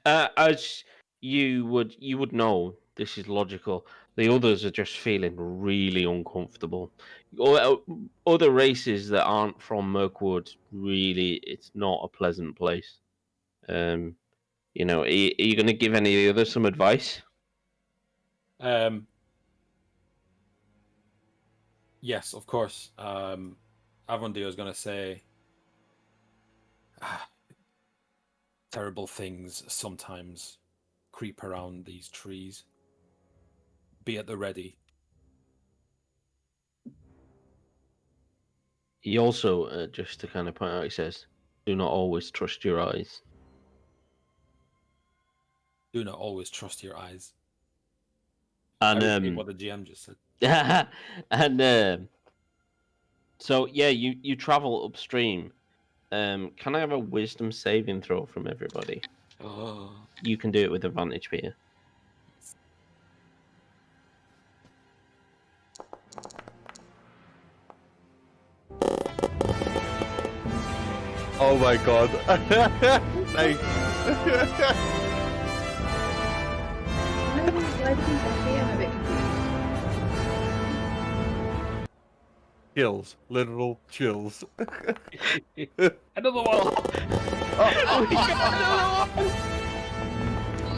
As you would know, this is logical. The others are just feeling really uncomfortable. Other races that aren't from Mirkwood, really, it's not a pleasant place. Are you going to give any of the others some advice? Yes, of course. Avandir is going to say, terrible things sometimes creep around these trees. Be at the ready. He also, just to kind of point out, he says, do not always trust your eyes. Do not always trust your eyes. And what the GM just said. and so yeah, you travel upstream. Can I have a wisdom saving throw from everybody? Oh. You can do it with advantage, Peter. Oh my god. Nice. Why did you say I'm a bit confused? Chills. Literal chills. Another one! Oh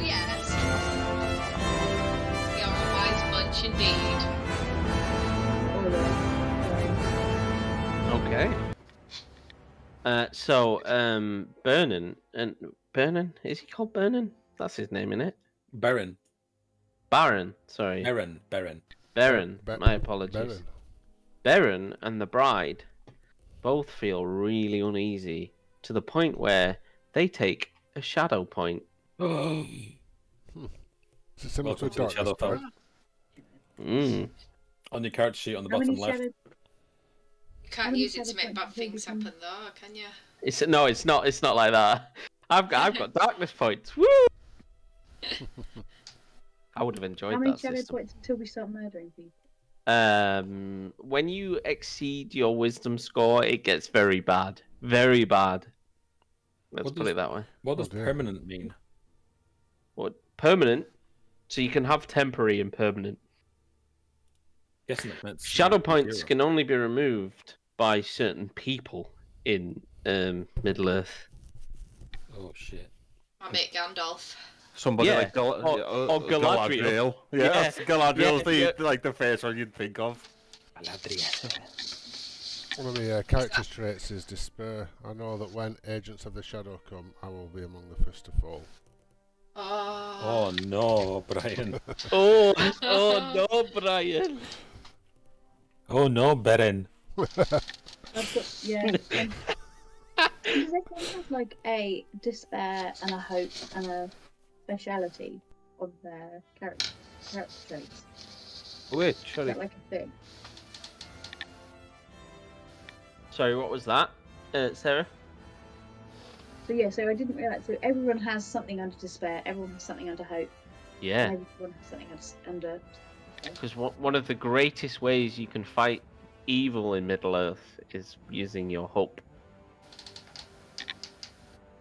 yes. We are a wise bunch indeed. Okay. So Vernon, is he called Vernon? That's his name, isn't it? Baron. Sorry. Baron. My apologies. Baron and the bride both feel really uneasy to the point where they take a shadow point. Is it similar to a darkness point? On your card sheet on the bottom left. You can't use it to make bad things happen, though, can you? It's not like that. I've got darkness points. Woo! I would have enjoyed that. How many shadow system. points until we start murdering people? When you exceed your wisdom score, it gets very bad. Very bad. Let's put it that way. What does permanent mean? What permanent? So you can have temporary and permanent. Shadow points can only be removed by certain people in Middle-earth. Oh shit! My mate Gandalf. Somebody like or Galadriel. Yeah, Galadriel's the first one you'd think of. One of the character's traits is despair. I know that when agents of the shadow come, I will be among the first to fall. Oh no, Brian. oh no, Brian. Oh no, Baron. Yeah. Does everyone have like a despair and a hope and a speciality on their character traits? Wait, Is sorry. that like a thing? Sorry, what was that, Sarah? So yeah, so I didn't realise. So everyone has something under despair. Everyone has something under hope. Yeah. And everyone has something under. Because one of the greatest ways you can fight evil in Middle Earth is using your hope.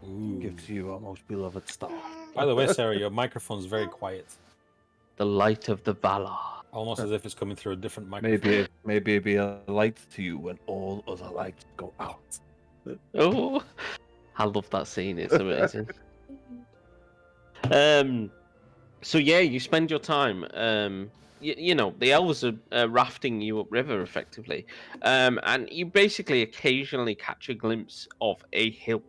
Ooh. Gives you our most beloved star. By the way, Sarah, your microphone's very quiet. The light of the Valar. Almost as if it's coming through a different microphone. Maybe it'll be a light to you when all other lights go out. Oh, I love that scene. It's amazing. So yeah, you spend your time. You know, the elves are rafting you upriver effectively, and you basically occasionally catch a glimpse of a hill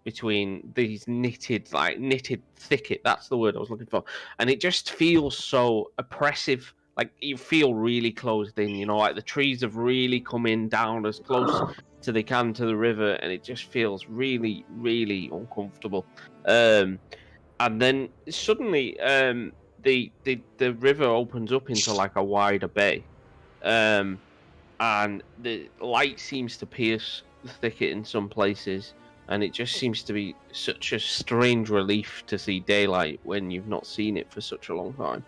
between these knitted thicket. That's the word I was looking for, and it just feels so oppressive. Like you feel really closed in. You know, like the trees have really come in down as close to they can to the river, and it just feels really, really uncomfortable. And then suddenly, the river opens up into like a wider bay, and the light seems to pierce the thicket in some places, and it just seems to be such a strange relief to see daylight when you've not seen it for such a long time.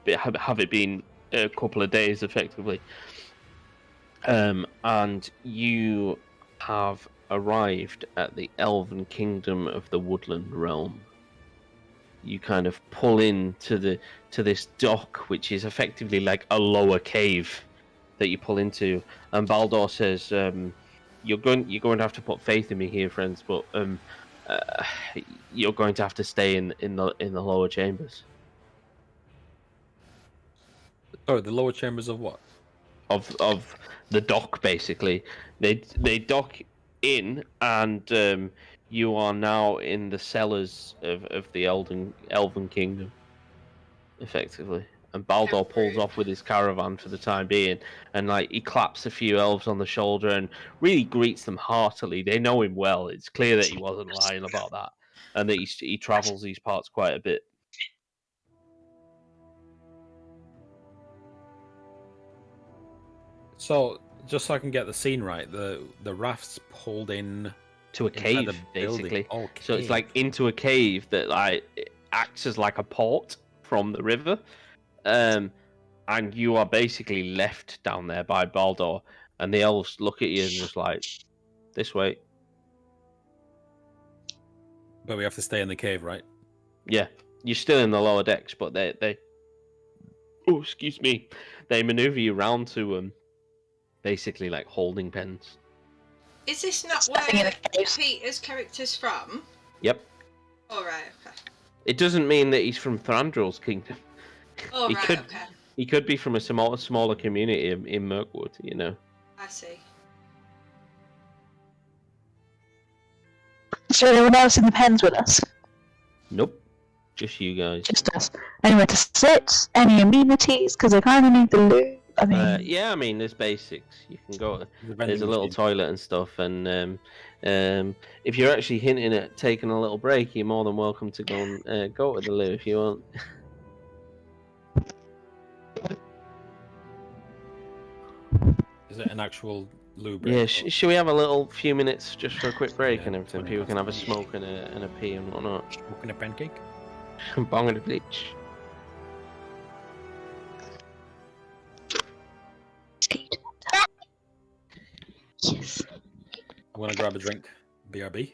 But have it been a couple of days effectively, and you have arrived at the elven kingdom of the Woodland realm. You kind of pull in to this dock, which is effectively like a lower cave that you pull into. And Baldur says, "You're going to have to put faith in me here, friends, but you're going to have to stay in the lower chambers." Oh, the lower chambers of what? Of the dock, basically. They dock in, and you are now in the cellars of the Elven Kingdom, effectively. And Baldur pulls off with his caravan for the time being, and like he claps a few elves on the shoulder and really greets them heartily. They know him well. It's clear that he wasn't lying about that, and that he travels these parts quite a bit. So, just so I can get the scene right, the rafts pulled in to a cave, basically. Oh, so it's like into a cave that like acts as like a port from the river, and you are basically left down there by Baldur, and the elves look at you and just like, this way. But we have to stay in the cave, right? Yeah, you're still in the lower decks, but they oh, excuse me, they maneuver you around to basically like holding pens. Is this not where Peter's character's from? Yep. Alright, okay. It doesn't mean that he's from Thranduil's kingdom. Oh, right, okay. He could be from a smaller community in Mirkwood, you know. I see. Is there anyone else in the pens with us? Nope. Just you guys. Just us. Anywhere to sit? Any amenities? Because I kind of need the loot. I mean... yeah, I mean, there's basics. You can go. There's a little toilet and stuff, and if you're actually hinting at taking a little break, you're more than welcome to go and go to the loo if you want. Is it an actual loo break? Yeah, should we have a little few minutes just for a quick break and everything? People can have a smoke and a pee and whatnot. Smoke and a pancake? Bong and a bleach. Yes. I'm gonna grab a drink. BRB.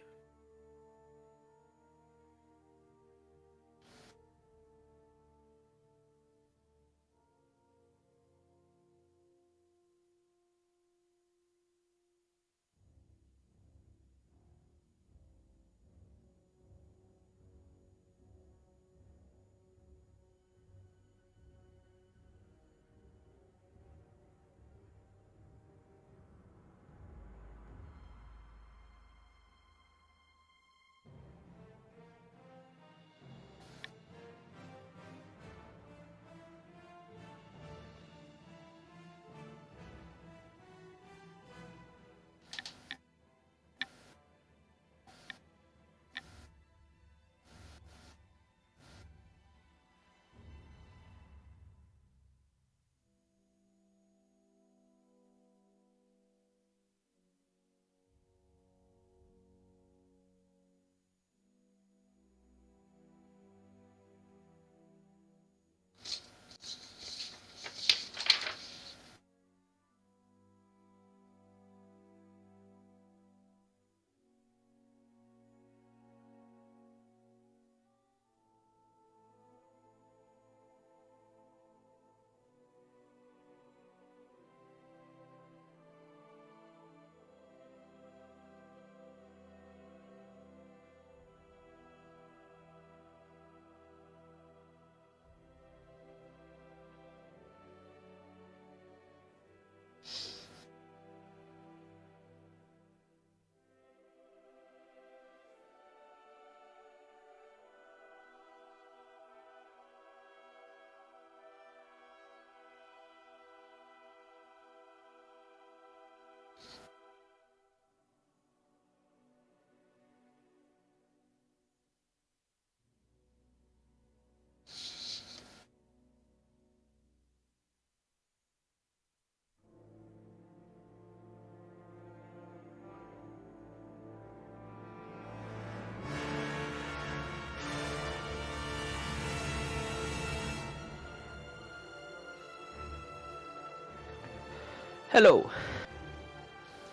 Hello.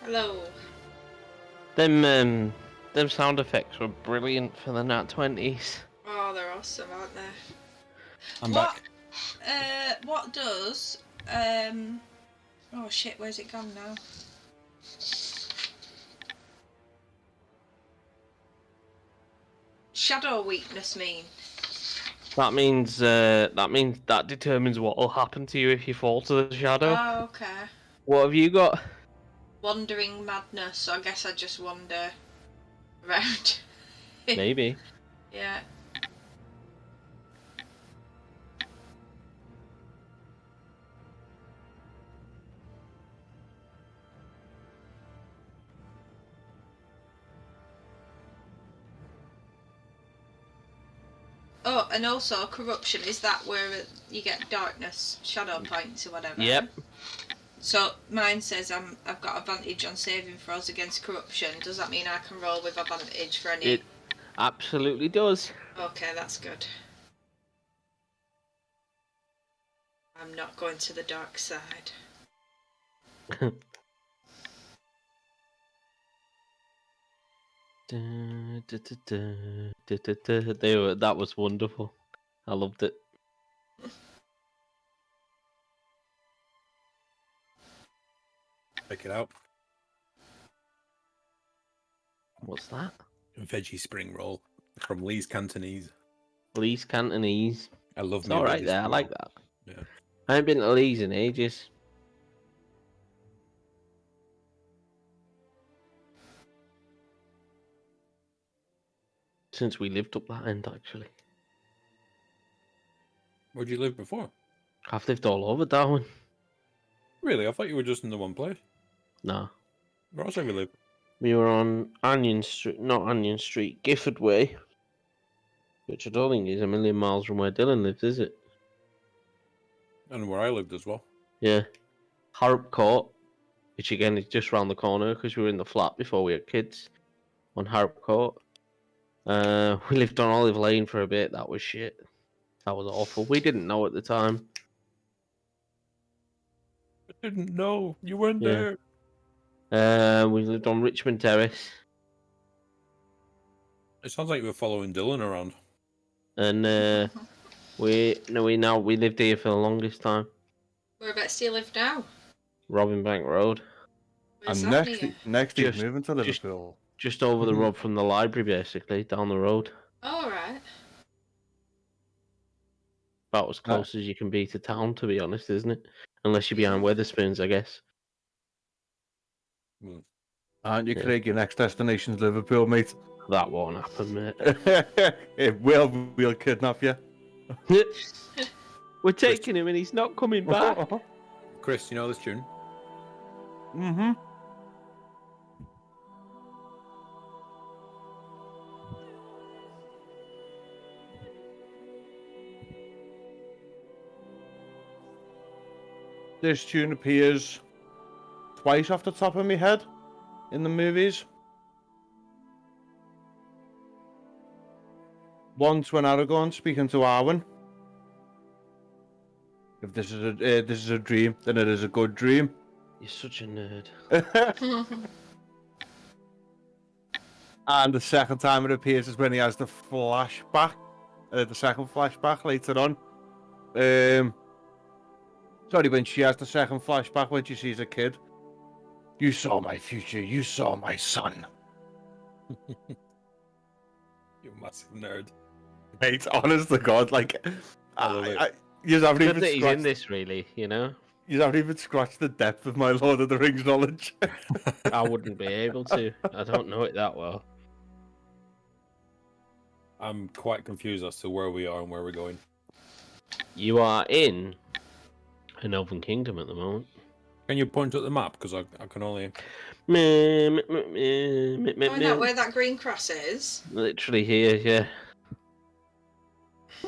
Hello. Them sound effects were brilliant for the Nat 20s. Oh, they're awesome, aren't they? I'm back. What does oh shit, where's it gone now? Shadow weakness mean? That means that determines what will happen to you if you fall to the shadow. Oh, okay. What have you got? Wandering madness, so I guess I just wander around. Maybe. Yeah. Oh, and also corruption, is that where you get darkness, shadow points or whatever? Yep. So mine says I've got advantage on saving throws against corruption. Does that mean I can roll with advantage for any? It absolutely does. Okay, that's good. I'm not going to the dark side. That was wonderful. I loved it. Check it out. What's that? Veggie spring roll from Lee's Cantonese. Lee's Cantonese. I love It's me. all right veggie there. I spring like roll. that. Yeah. I haven't been to Lee's in ages. Since we lived up that end, actually. Where'd you live before? I've lived all over Darwin. Really? I thought you were just in the one place. No. Where else have you lived? We were on Onion Street, not Onion Street, Gifford Way. Which I don't think is a million miles from where Dylan lives, is it? And where I lived as well. Yeah. Harrop Court, which again is just round the corner because we were in the flat before we had kids on Harrop Court. We lived on Olive Lane for a bit. That was shit. That was awful. We didn't know at the time. I didn't know. You weren't Yeah. there. We lived on Richmond Terrace. It sounds like you were following Dylan around. And we lived here for the longest time. Whereabouts do you live now? Robin Bank Road. Where's And that next, near? next he's Just- moving to Liverpool. Just over the road from the library, basically, down the road. Oh, alright. About as close as you can be to town, to be honest, isn't it? Unless you're behind Weatherspoons, I guess. Aren't you, Yeah. Craig? Your next destination's Liverpool, mate. That won't happen, mate. We'll kidnap you. We're taking him and he's not coming back. Chris, you know this tune? Mm-hmm. This tune appears twice off the top of my head in the movies. Once when Aragorn speaking to Arwen. If this is a dream, then it is a good dream. You're such a nerd. And the second time it appears is when he has the flashback, the second flashback later on. Sorry, when she has the second flashback when she sees a kid. You saw my future. You saw my son. You massive nerd. Mate, honest to God, like, you haven't Good even that he's in scratched, this, really, you know? you haven't even scratched the depth of my Lord of the Rings knowledge. I wouldn't be able to. I don't know it that well. I'm quite confused as to where we are and where we're going. You are in an Elven Kingdom at the moment. Can you point at the map? Because I can only... Find out where that green cross is. Literally here, yeah.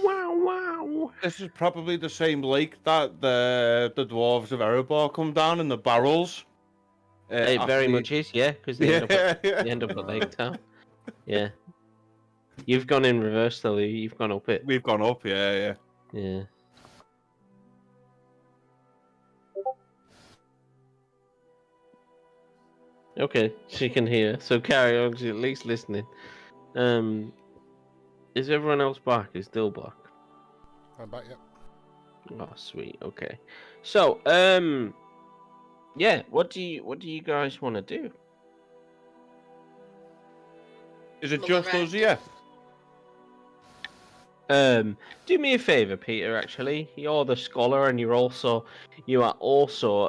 Wow, wow. This is probably the same lake that the dwarves of Erebor come down in the barrels. It very much is, yeah, because they, Yeah. end up at Lake Town. Yeah. You've gone in reverse, though. You've gone up it. We've gone up, yeah. Yeah. Okay, she can hear. So carry on. She's at least listening. Is everyone else back? Is still back? I'm back, yep. Oh, sweet. Okay. So, yeah. What do you guys want to do? Is it just us here? Do me a favor, Peter. Actually, you're the scholar, and you are also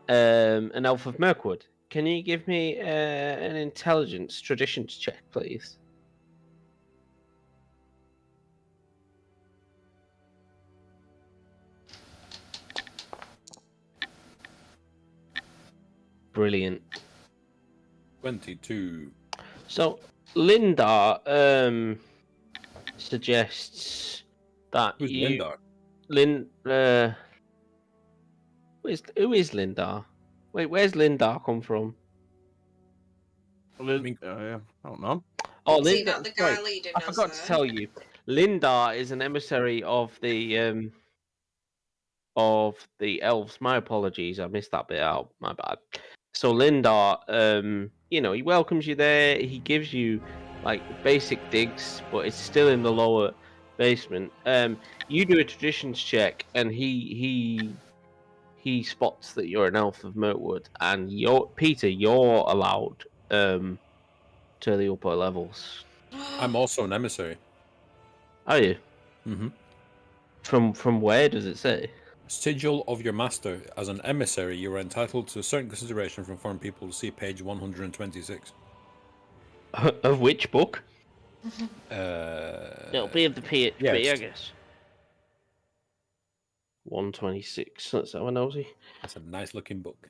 an elf of Mirkwood. Can you give me an intelligence traditions check, please? Brilliant. 22. So Linda suggests that Who's you Lindar? who is Linda? Wait, where's Linda come from? I don't know. Oh, Is he Linda. not the guy sorry, leading I us forgot to then? tell you. Linda is an emissary of the elves. My apologies, I missed that bit out. My bad. So Linda, he welcomes you there. He gives you like basic digs, but it's still in the lower basement. You do a traditions check, and he spots that you're an elf of Mirkwood, and you're allowed to the upper levels. I'm also an emissary. Are you? Mm-hmm. From where does it say? Sigil of your master. As an emissary, you are entitled to a certain consideration from foreign people. See page 126. Of which book? It'll be of the PHP, yes. I guess. 126. Let's have a nosy. That's a nice looking book.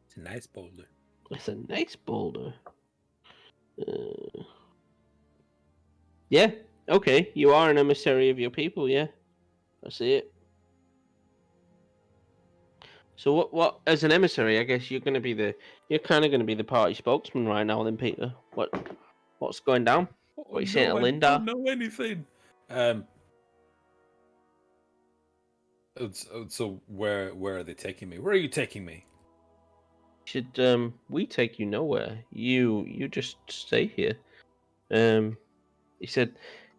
It's a nice boulder. It's a nice boulder. Yeah. Okay. You are an emissary of your people. Yeah. I see it. So what? As an emissary, I guess you're kind of going to be the party spokesman right now, then, Peter. What's going down? What are you saying to Linda? I don't know anything. So where are they taking me? Where are you taking me? Should we take you nowhere? You just stay here. He said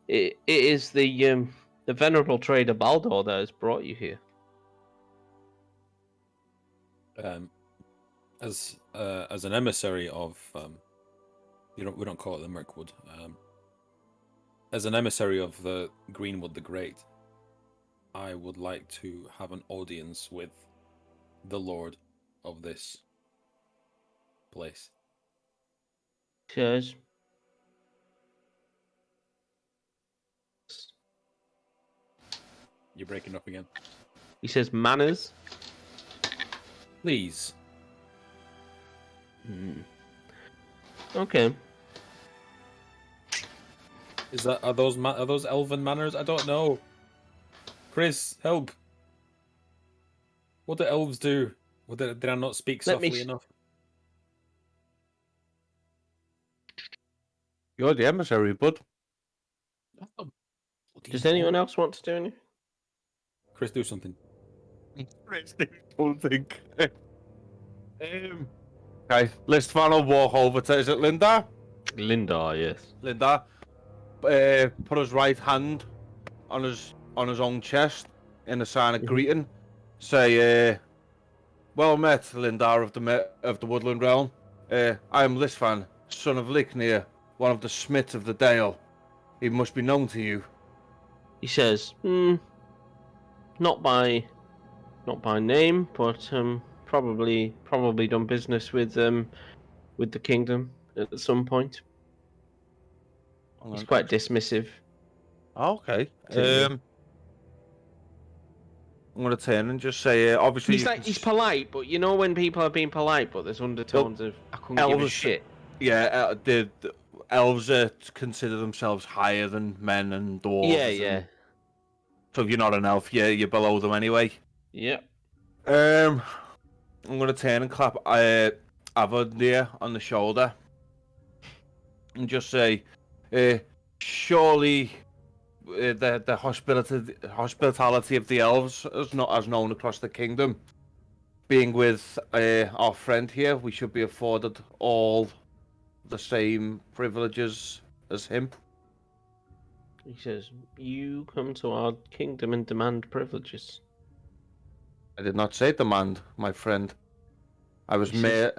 it is the venerable trader Baldur that has brought you here. As an emissary of we don't call it the Mirkwood. As an emissary of the Greenwood the Great, I would like to have an audience with the Lord of this place. Cheers. You're breaking up again. He says manners. Please. Okay. Are those elven manners? I don't know. Chris, help. What do elves do? Did I not speak softly enough? You're the emissary, bud. Does anyone else want to do anything? Chris, do something. Chris, do something. Okay, Listvan will walk over to. Is it Linda? Linda, yes. Linda, put his right hand on his own chest in a sign of greeting. Say, "Well met, Linda of the Woodland Realm. I am Listvan, son of Licknir, one of the smiths of the Dale. He must be known to you." He says, not by name, but probably done business with the kingdom at some point. He's quite dismissive. Okay. I'm gonna turn and just say, obviously, he's polite, but you know when people are being polite, but there's undertones of I couldn't give a shit. Yeah, the elves consider themselves higher than men and dwarves. Yeah. So if you're not an elf, you're below them anyway. Yep. I'm gonna turn and clap Avodir on the shoulder and just say, "Surely the hospitality of the elves is not as known across the kingdom. Being with our friend here, we should be afforded all the same privileges as him. He says, "You come to our kingdom and demand privileges." I did not say demand, my friend. I was mere.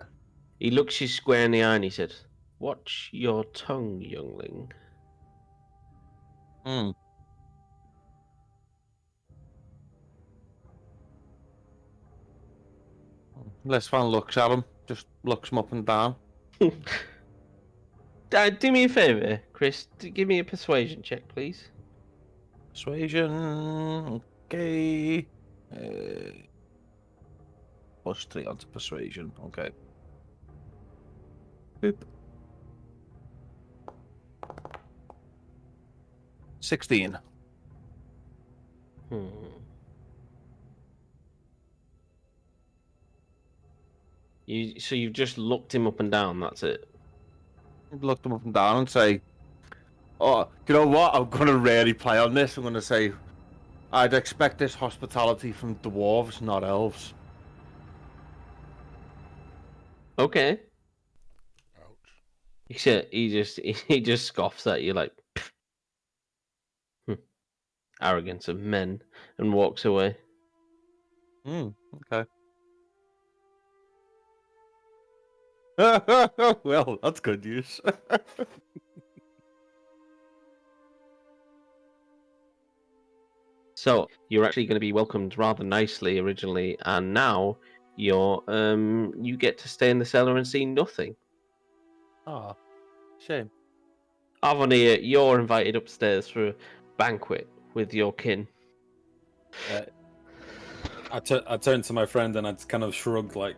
He looks you square in the eye and he said, "Watch your tongue, youngling." Lessvan looks at him, just looks him up and down. Do me a favour, Chris. Give me a persuasion check, please. Persuasion. Okay. +3 onto persuasion. Okay. Boop. 16. So you've just looked him up and down, that's it? Looked him up and down and say, "Oh, you know what? I'm going to really play on this. I'm going to say, I'd expect this hospitality from dwarves, not elves." Okay. Ouch. He just scoffs at you like arrogance of men and walks away. Okay. Well, that's good news. So you're actually going to be welcomed rather nicely originally, and now you get to stay in the cellar and see nothing. Oh, shame. Avonir, you're invited upstairs for a banquet with your kin. I turned to my friend and I kind of shrugged like,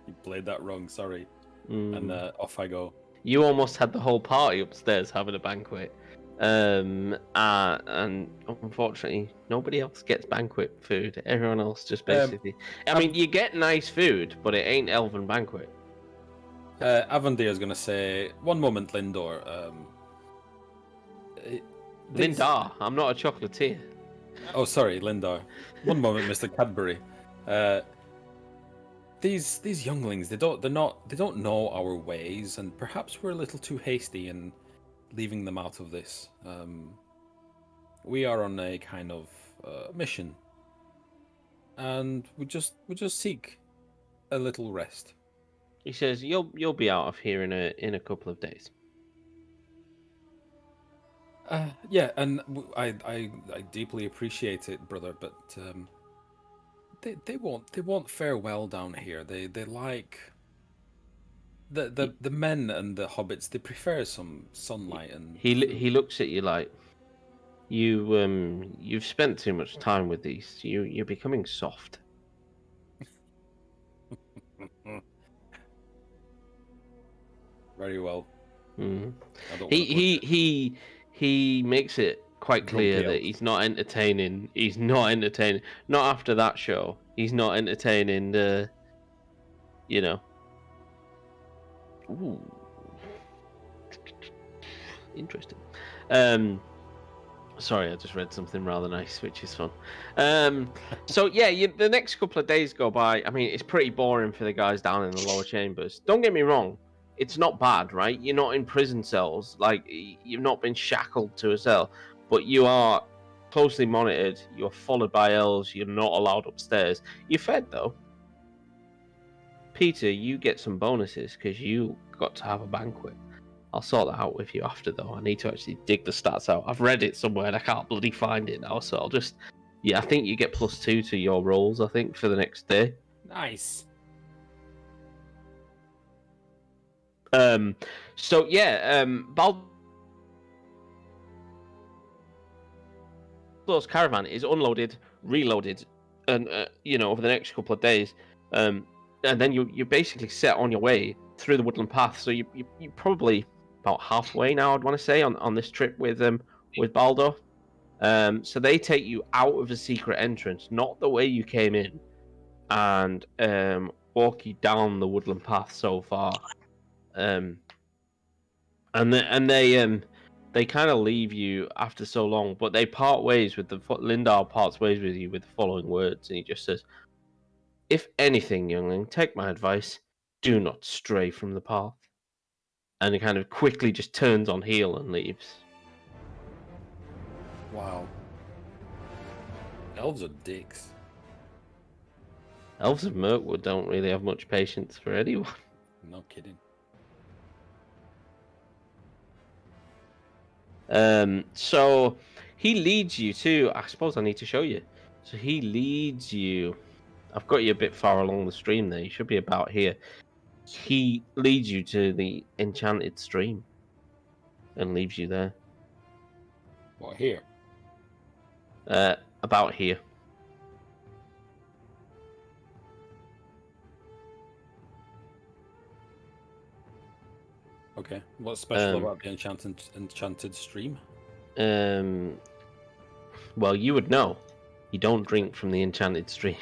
"You played that wrong, sorry." And off I go. You almost had the whole party upstairs having a banquet. And unfortunately, nobody else gets banquet food. Everyone else just basically... I mean, you get nice food, but it ain't elven banquet. Avandir is going to say, "One moment, Lindor. Lindar, I'm not a chocolatier." Oh, sorry, Lindar. One moment, Mr. Cadbury. These younglings, they don't know our ways, and perhaps we're a little too hasty in leaving them out of this. We are on a kind of mission, and we just seek a little rest." He says, "You'll be out of here in a couple of days." Yeah, and I deeply appreciate it, brother, but they won't fare well down here. They like the men and the hobbits. They prefer some sunlight and. He looks at you like, you've spent too much time with these. You're becoming soft. Very well. He makes it quite clear that he's not entertaining. He's not entertaining. Not after that show. He's not entertaining the. Ooh. Interesting. Sorry, I just read something rather nice, which is fun. So yeah, the next couple of days go by. I mean, it's pretty boring for the guys down in the lower chambers. Don't get me wrong. It's not bad, right? You're not in prison cells. Like, you've not been shackled to a cell. But you are closely monitored. You're followed by elves. You're not allowed upstairs. You're fed, though. Peter, you get some bonuses because you got to have a banquet. I'll sort that out with you after, though. I need to actually dig the stats out. I've read it somewhere and I can't bloody find it now. So I'll just... Yeah, I think you get +2 to your rolls, I think, for the next day. Nice. So yeah, Baldur's caravan is unloaded, reloaded, and over the next couple of days, and then you're basically set on your way through the woodland path. So you're probably about halfway now, I'd want to say, on this trip with Baldur. So they take you out of the secret entrance, not the way you came in, and walk you down the woodland path so far. And they they kind of leave you after so long, but they part ways with Lindar parts ways with you with the following words, and he just says, "If anything, youngling, take my advice. Do not stray from the path." And he kind of quickly just turns on heel and leaves. Wow. Elves are dicks. Elves of Mirkwood don't really have much patience for anyone. No kidding. So he leads you to. I suppose I need to show you. So he leads you. I've got you a bit far along the stream there. You should be about here. He leads you to the enchanted stream and leaves you there. What, here? About here. Okay. What's special about the enchanted stream? Well, you would know. You don't drink from the enchanted stream.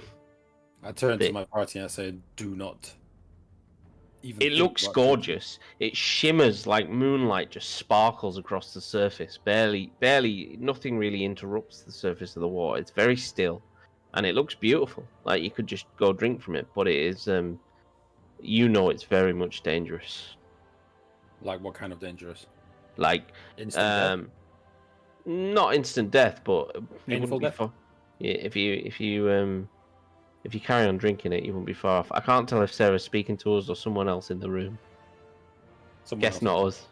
I turn to my party and I say, "Do not." It looks gorgeous. It shimmers like moonlight, just sparkles across the surface. Barely, nothing really interrupts the surface of the water. It's very still, and it looks beautiful. Like you could just go drink from it, but it is, it's very much dangerous. Like what kind of dangerous? Like, instant death? Not instant death, but Painful death. Yeah, if you carry on drinking it, you won't be far off. I can't tell if Sarah's speaking to us or someone else in the room. Guess not us.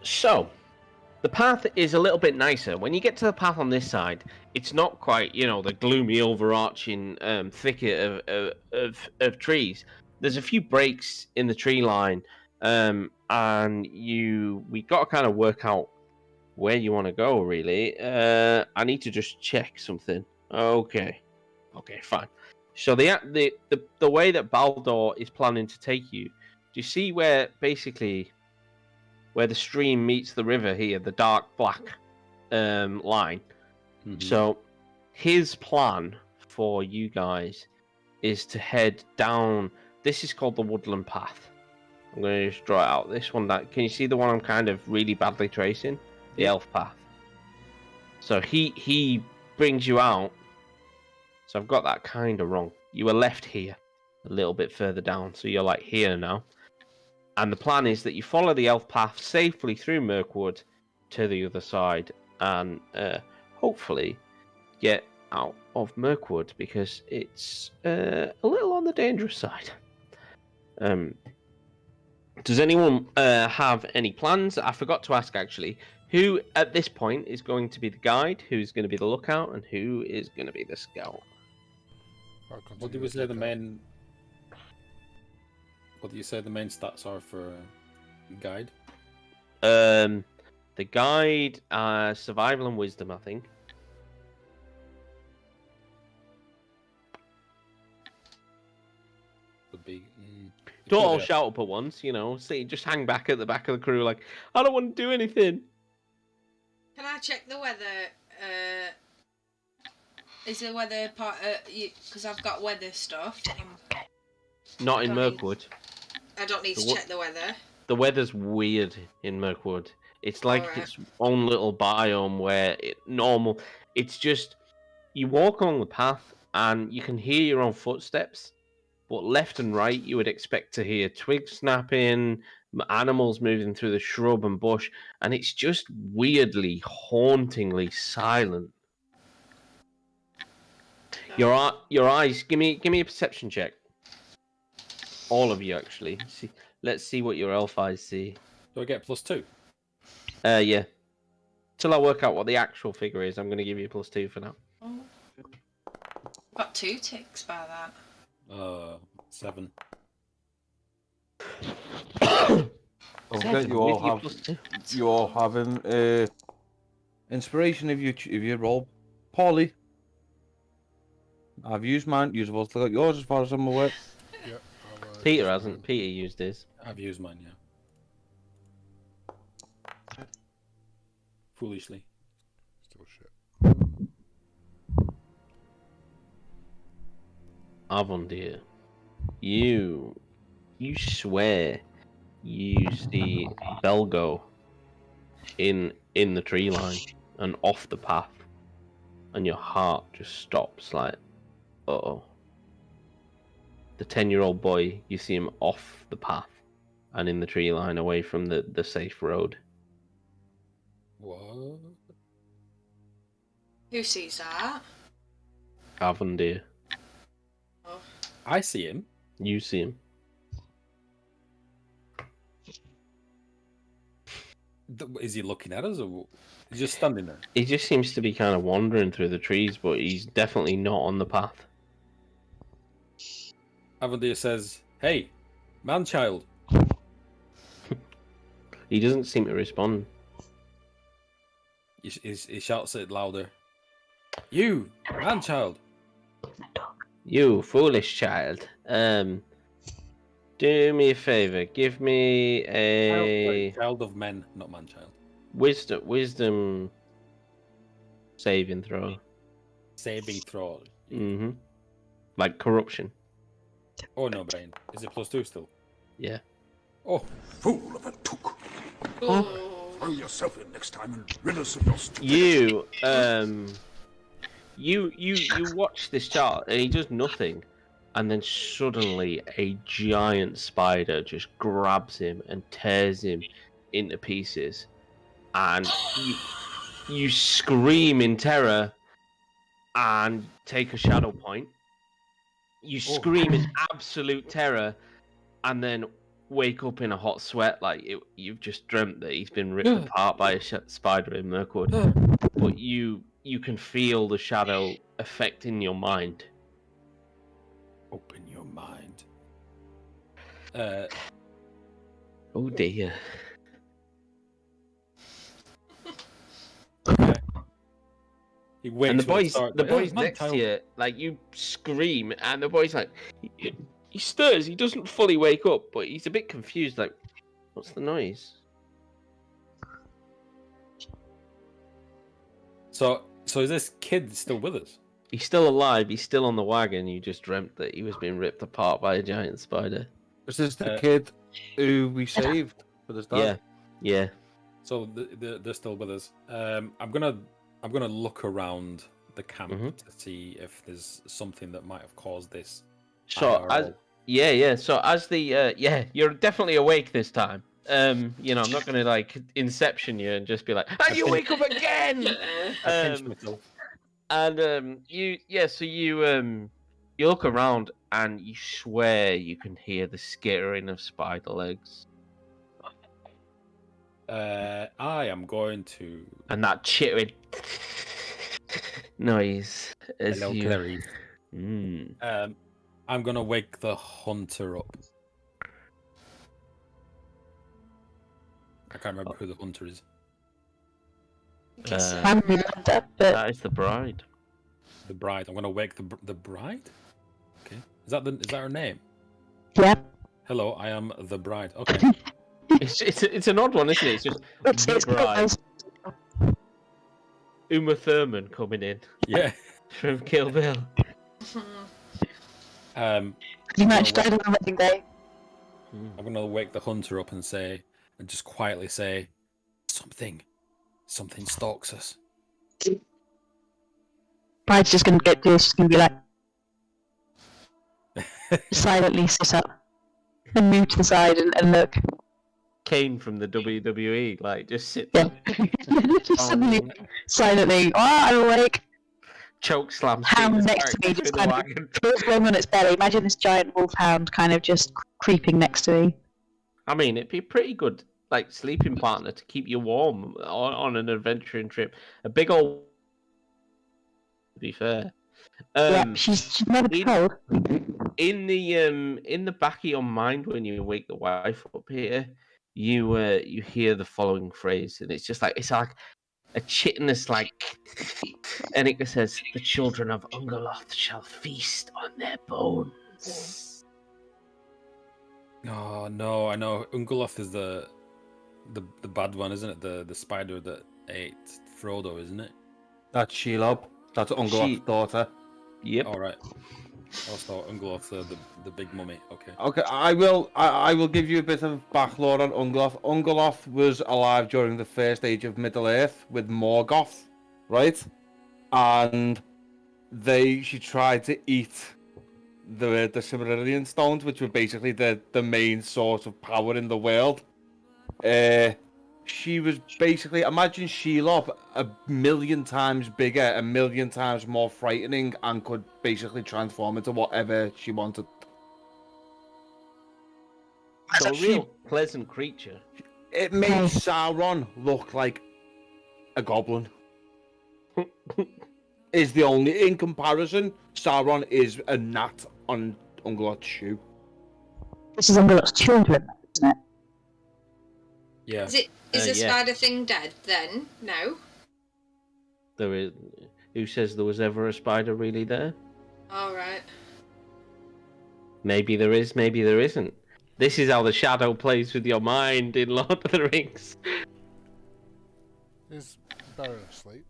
So, the path is a little bit nicer. When you get to the path on this side, it's not quite, the gloomy, overarching thicket of trees. There's a few breaks in the tree line, and we got to kind of work out where you want to go, really. I need to just check something. Okay, fine. So the way that Baldur is planning to take you, do you see where the stream meets the river here, the dark black line? Mm-hmm. So his plan for you guys is to head down. This is called the Woodland Path. I'm going to just draw it out. This one, can you see the one I'm kind of really badly tracing? The elf path. So he brings you out. So I've got that kind of wrong. You were left here, a little bit further down. So you're like here now. And the plan is that you follow the elf path safely through Mirkwood to the other side, and hopefully get out of Mirkwood, because it's a little on the dangerous side. Does anyone have any plans? I forgot to ask, actually. Who, at this point, is going to be the guide, who's going to be the lookout, and who is going to be the scout? What do we say the main... What do you say the main stats are for guide? The guide, survival and wisdom, I think. Would be... Don't all shout up at once, just hang back at the back of the crew like, I don't want to do anything. Can I check the weather? Is the weather part? Because I've got weather stuff. Not in Mirkwood. I don't need to check the weather. The weather's weird in Mirkwood. It's like its own little biome where it's just, you walk along the path and you can hear your own footsteps, but left and right you would expect to hear twigs snapping, animals moving through the shrub and bush, and it's just weirdly, hauntingly silent. Your eyes, give me a perception check. All of you, actually. Let's see what your elf eyes see. Do I get +2? Yeah. Till I work out what the actual figure is, I'm going to give you +2 for now. Oh. Got 2 ticks by that. 7. Okay, you all have inspiration if you roll poorly. I've used mine. You've also got yours, as far as I'm aware. Yeah, Peter hasn't. Peter used his. I've used mine, yeah. Foolishly. Still shit. Avon, dear, you swear you see Belgo in the tree line and off the path, and your heart just stops. Like, uh-oh. The 10-year-old boy, you see him off the path and in the tree line, away from the safe road. What? Who sees that? Avandir. Oh. I see him. You see him. Is he looking at us, or he's just standing there? He just seems to be kind of wandering through the trees, but he's definitely not on the path. Avandir says, "Hey, man-child." He doesn't seem to respond. He shouts it louder. You, man-child. You foolish child. Do me a favor. Give me a child of men, not man-child. Wisdom saving throw. Saving throw. Mm-hmm. Like corruption. Oh no, Brian. Is it +2 still? Yeah. Oh, fool of a took. Throw yourself in next time and rid us of your stupidity. You watch this child and he does nothing, and then suddenly a giant spider just grabs him and tears him into pieces, and you scream in terror and take a shadow point. You scream in absolute terror, and then wake up in a hot sweat, like you've just dreamt that he's been ripped apart by a spider in Mirkwood. But you can feel the shadow affecting your mind. Open your mind. Oh dear. Okay. He wakes and the boy's oh, next to you, like you scream, and the boy's like, he stirs. He doesn't fully wake up, but he's a bit confused. Like, what's the noise? So is this kid still with us? He's still alive. He's still on the wagon. You just dreamt that he was being ripped apart by a giant spider. Was this the kid who we saved with his dad? Yeah. So they're still with us. I'm gonna look around the camp to see if there's something that might have caused this. So So as the you're definitely awake this time. I'm not gonna like inception you and just be like, "And you wake up again." You look around and you swear you can hear the skittering of spider legs. I am going to, and that chittering noise. Hello, Clary. I'm gonna wake the hunter up. I can't remember who the hunter is. That is the bride. The bride. I'm gonna wake the bride. Okay. Is that her name? Yeah. Hello, I am the bride. Okay. It's an odd one, isn't it? It's just the bride. Uma Thurman coming in. Yeah. From Kill Bill. You match died on the wedding day. I'm gonna wake the hunter up and just quietly say, something stalks us. Bride's just gonna get this. She's gonna be like, silently sit up and move to the side and look. Kane from the WWE, like just sit. Yeah. Just suddenly, silently. I'm awake. Choke slam. Hound next to me, just kind of going on its belly. Imagine this giant wolfhound kind of just creeping next to me. I mean, it'd be pretty good, like sleeping partner to keep you warm on an adventuring trip. A big old. To be fair. Yeah, she's never cold. In the back of your mind, when you wake the wife up here, you hear the following phrase, and it's like a chitinous and it says, "The children of Ungoloth shall feast on their bones." Oh no, I know Ungoloth is the bad one, isn't it? The spider that ate Frodo, isn't it? That's Shelob. That's Ungoloth's daughter. Yep. All right. Also, Ungloth, the big mummy. Okay. Okay, I will give you a bit of backlore on Ungloth. Ungloth was alive during the first age of Middle Earth with Morgoth, right? And she tried to eat the Silmarillion stones, which were basically the main source of power in the world. She was basically, imagine Shelob 1,000,000 times bigger, 1,000,000 times more frightening, and could basically transform into whatever she wanted. So a real pleasant creature. It made Sauron look like a goblin. Is the only, in comparison, Sauron is a gnat on Ungloth's shoe. This is Ungloth's children, isn't it? Yeah. Is the spider thing dead then? No. There is. Who says there was ever a spider really there? All right. Maybe there is, maybe there isn't. This is how the shadow plays with your mind in Lord of the Rings. Is Baron asleep?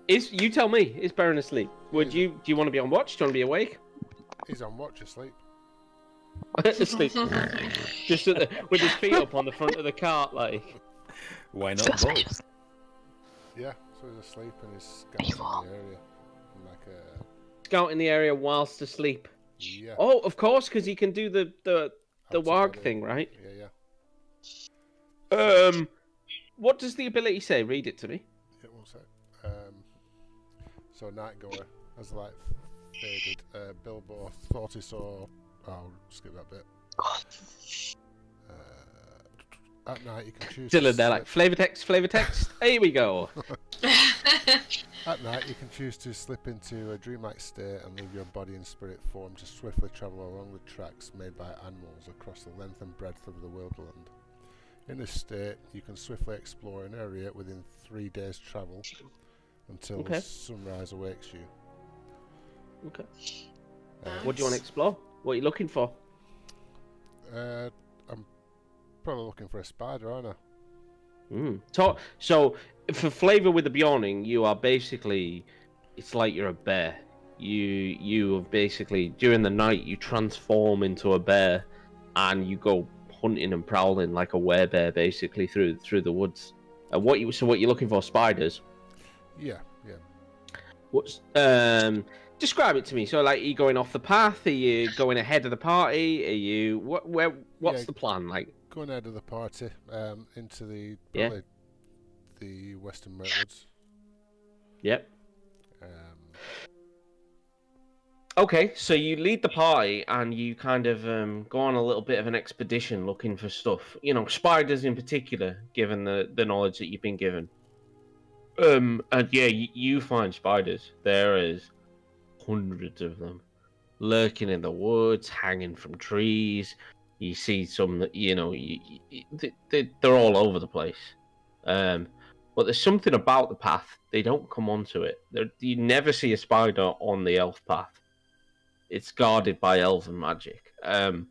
You tell me. Is Baron asleep? Do you want to be on watch? Do you want to be awake? He's on watch, asleep. Asleep. Just with his feet up on the front of the cart, like. Why not both? Yeah, so he's asleep and he's scouting the area. Scouting the area whilst asleep. Yeah. Oh, of course, because he can do the warg thing, right? Yeah. What does the ability say? Read it to me. It will say. So Nightgoer has like faded. Bilbo thought he saw. I'll skip that bit. At night you can choose. Still in there, like flavor text. Here we go. At night you can choose to slip into a dreamlike state and leave your body and spirit form to swiftly travel along the tracks made by animals across the length and breadth of the Wilderland. In this state, you can swiftly explore an area within 3 days' travel until sunrise awakes you. Okay. What do you want to explore? What are you looking for? I'm probably looking for a spider, aren't I? So, for flavour with the Bjorning, you are basically... It's like you're a bear. You have basically... During the night, you transform into a bear and you go hunting and prowling like a werebear, basically, through the woods. What you're looking for? Spiders? Yeah. What's describe it to me. So, like, are you going off the path? Are you going ahead of the party? Are you what's the plan like? Going ahead of the party, into the the Western Mirtwoods. Yep. Okay, so you lead the party and you kind of go on a little bit of an expedition looking for stuff. You know, spiders in particular, given the knowledge that you've been given. And yeah, you find spiders. There is hundreds of them lurking in the woods, hanging from trees. You see some that, you know, they're all over the place. But there's something about the path. They don't come onto it. You never see a spider on the elf path. It's guarded by elven magic. But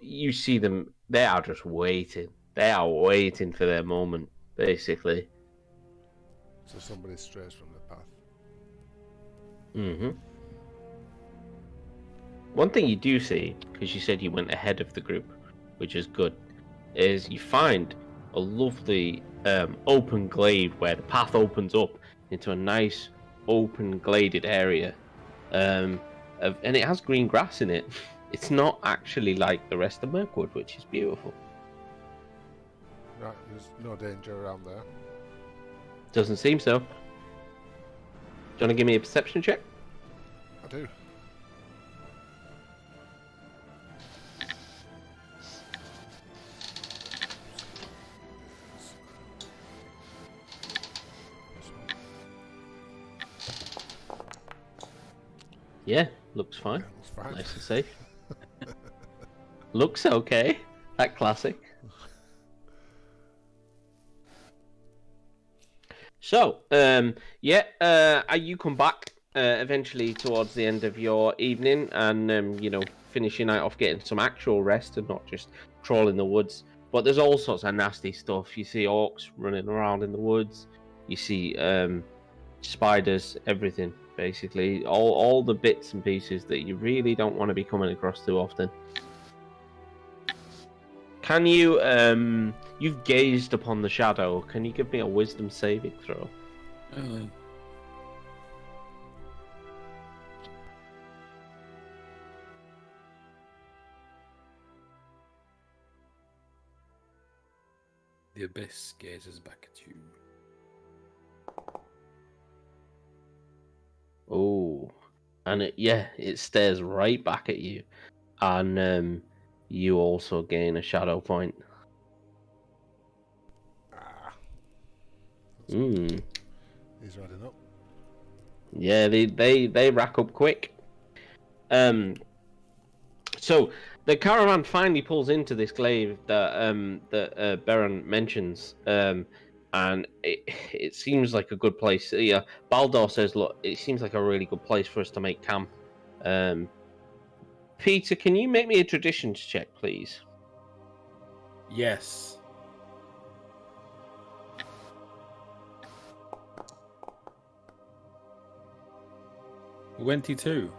you see them, they are just waiting. They are waiting for their moment, basically. So somebody strays from the path. Mm-hmm. One thing you do see, because you said you went ahead of the group, which is good, is you find a lovely open glade where the path opens up into a nice open gladed area. And it has green grass in it. It's not actually like the rest of Mirkwood, which is beautiful. Right, there's no danger around there. Doesn't seem so. Do you want to give me a perception check? I do. Yeah, looks fine. Yeah, looks fine. Nice and safe. Looks okay. That classic. So, you come back eventually towards the end of your evening and, finish your night off getting some actual rest and not just trawling the woods. But there's all sorts of nasty stuff. You see orcs running around in the woods. You see spiders, everything. basically. All the bits and pieces that you really don't want to be coming across too often. Can you, you've gazed upon the shadow. Can you give me a wisdom saving throw? The abyss gazes back at you. Oh, and it stares right back at you, and you also gain a shadow point. He's running up. Yeah, they rack up quick. So the caravan finally pulls into this glade that Baron mentions, and it seems like a good place. Yeah, Baldur says, "Look, it seems like a really good place for us to make camp." Peter, can you make me a traditions check, please? Yes. $22.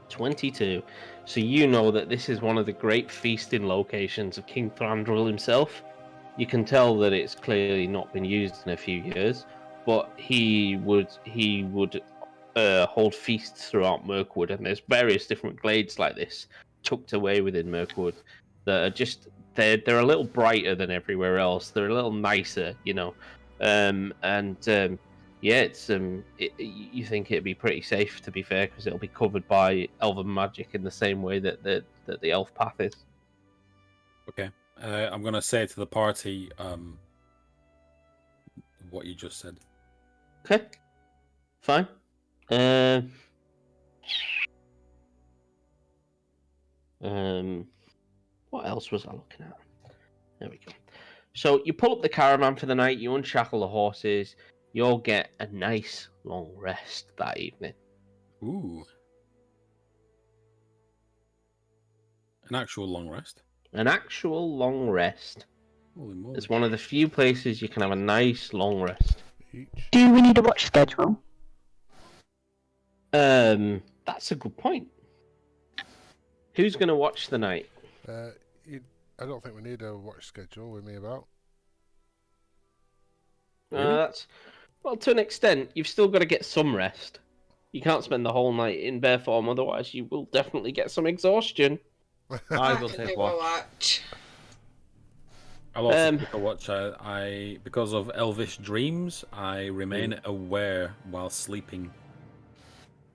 22. So you know that this is one of the great feasting locations of King Thranduil himself. You can tell that it's clearly not been used in a few years, but he would hold feasts throughout Mirkwood, and there's various different glades like this tucked away within Mirkwood that are just they're a little brighter than everywhere else. They're a little nicer, you know, yeah, it's you think it'd be pretty safe, to be fair, because it'll be covered by elven magic in the same way that the elf path is. Okay, I'm gonna say to the party what you just said. Okay, fine. What else was I looking at? There we go. So you pull up the caravan for the night. You unshackle the horses. You'll get a nice long rest that evening. Ooh. An actual long rest? An actual long rest. Holy moly. It's one of the few places you can have a nice long rest. Do we need a watch schedule? That's a good point. Who's going to watch the night? I don't think we need a watch schedule with me about. That's... Well, to an extent, you've still got to get some rest. You can't spend the whole night in bear form, otherwise you will definitely get some exhaustion. I will take watch. I'll also take a watch. Because of elvish dreams, I remain aware while sleeping.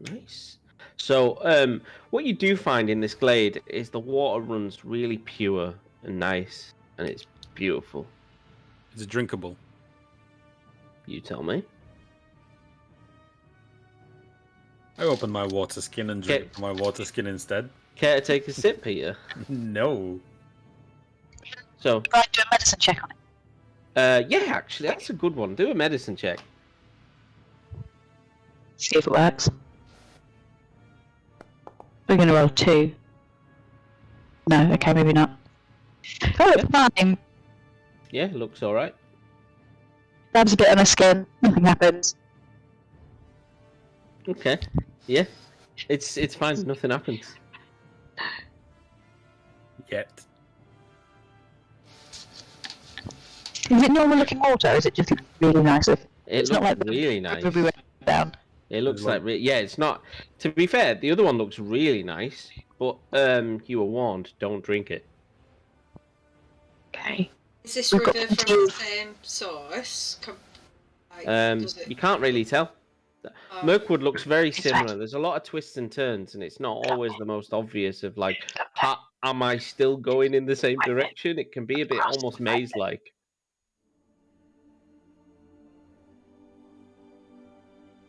Nice. So, what you do find in this glade is the water runs really pure and nice, and it's beautiful. Is it drinkable? You tell me. I open my water skin and drink my water skin instead. Care to take a sip, Peter? No. So, I do a medicine check on it. Yeah, actually, that's a good one. Do a medicine check. See if it works. We're going to roll 2. No, okay, maybe not. Oh, it's fine. Yeah, looks alright. Dabs a bit on my skin, nothing happens. Okay. Yeah. It's fine, nothing happens. Yet. Is it normal looking water, or is it just really nice? It's not like really nice. Down. It looks like yeah, it's not. To be fair, the other one looks really nice, but you were warned, don't drink it. Okay. Is this river from the same source? You can't really tell. Mirkwood looks very similar. There's a lot of twists and turns, and it's not always the most obvious of like, am I still going in the same direction? It can be a bit almost maze-like.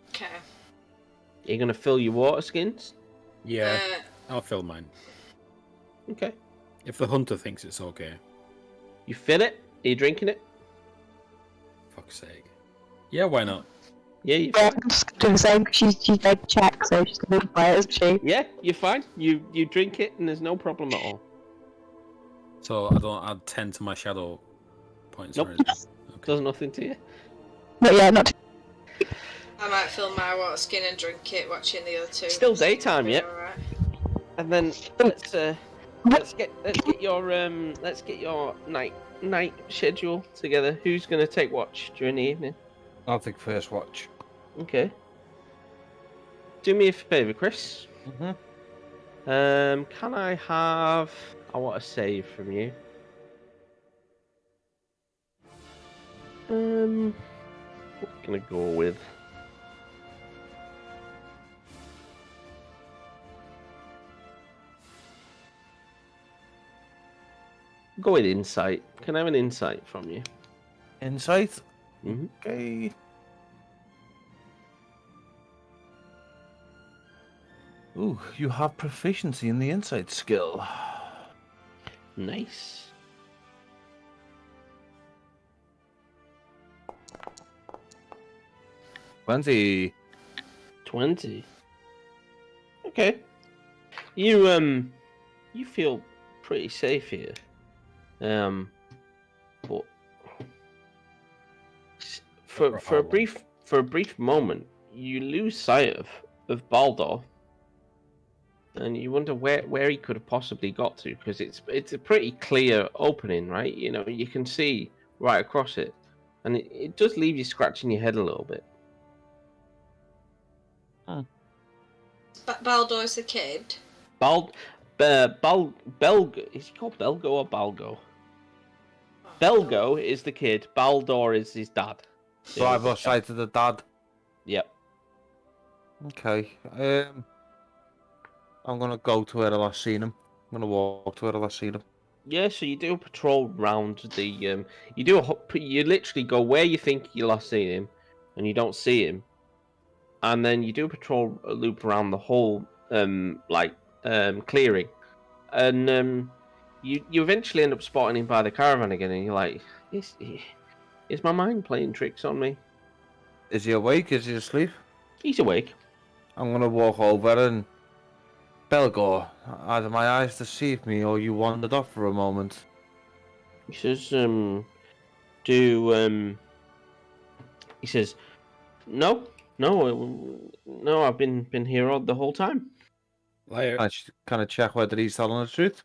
Okay. You're gonna fill your water skins? Yeah, I'll fill mine. Okay. If the hunter thinks it's okay. You fill it? Are you drinking it? Fuck's sake. Yeah, why not? Yeah, you're fine. I'm just doing the same. She's made the check, so she's going to buy it, isn't she? Yeah, you're fine. You drink it, and there's no problem at all. So I don't add 10 to my shadow points. Nope. Or anything. Okay. Does nothing to you. Not yet, not. I might fill my water skin and drink it, watching the other two. Still daytime, yep. Alright. And then let's get your night schedule together. Who's gonna take watch during the evening? I'll take first watch. Okay. Do me a favour, Chris. Can I have? I want a save from you. What can I go with? Go with insight. Can I have an insight from you? Insight? Mm-hmm. Okay. Ooh, you have proficiency in the insight skill. Nice. $20. 20. Okay. You feel pretty safe here. But for a brief moment, you lose sight of Baldur, and you wonder where he could have possibly got to, because it's a pretty clear opening, right? You know, you can see right across it, and it does leave you scratching your head a little bit. Baldur's the kid. Belgo. Is he called Belgo or Balgo? Belgo is the kid. Baldur is his dad. So I've lost sight of the dad. Yep. Okay. I'm gonna go to where I last seen him. I'm gonna walk to where I last seen him. Yeah. So you do a patrol round the. You literally go where you think you last seen him, and you don't see him, and then you do a patrol loop around the whole clearing, and you eventually end up spotting him by the caravan again, and you're like, is my mind playing tricks on me? Is he awake? Is he asleep? He's awake. I'm gonna walk over and Belgor, either my eyes deceived me or you wandered off for a moment. He says, he says, no, I've been here all the whole time. Liar. I should kind of check whether he's telling the truth.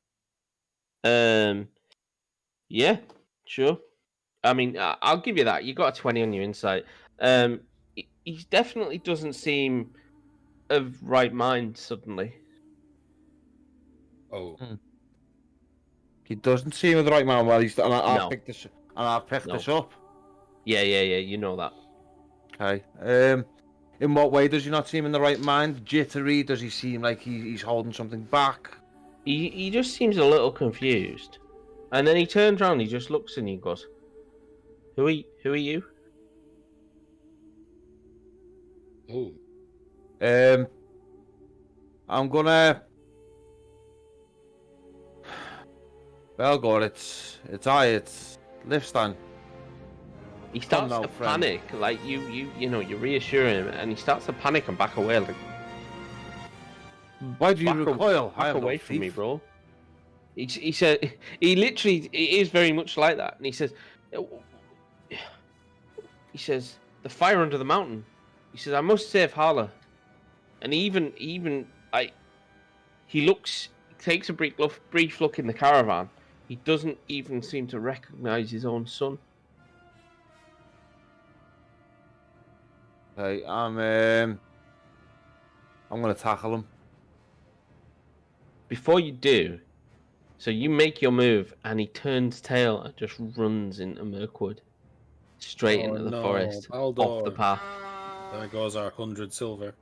Yeah, sure. I mean, I'll give you that. You got a 20 on your insight. He definitely doesn't seem of right mind suddenly. Oh. He doesn't seem of the right man. Well, I'll pick this up. Yeah. You know that. Okay. In what way does he not seem in the right mind? Jittery? Does he seem like he's holding something back? He just seems a little confused, and then he turns around. He just looks at you and goes, "Who are you?" Oh. I'm gonna. Belgor, it's Lifstan. He starts to panic, like you reassure him, and he starts to panic and back away. Like, why do you recoil? Back away from me, bro. He said he literally it is very much like that, and he says the fire under the mountain. He says I must save Hala, and he takes a brief look in the caravan. He doesn't even seem to recognize his own son. Okay, I'm gonna tackle him. Before you do, so you make your move, and he turns tail and just runs into Mirkwood, straight into the forest, Baldur. off the path. There goes our 100 silver.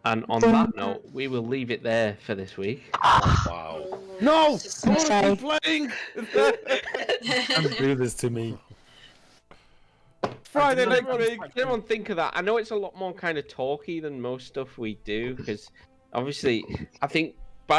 And on that note, we will leave it there for this week. Wow. No! Don't be playing! Don't do this to me. Friday night break. Did everyone think of that? I know it's a lot more kind of talky than most stuff we do, because obviously, I think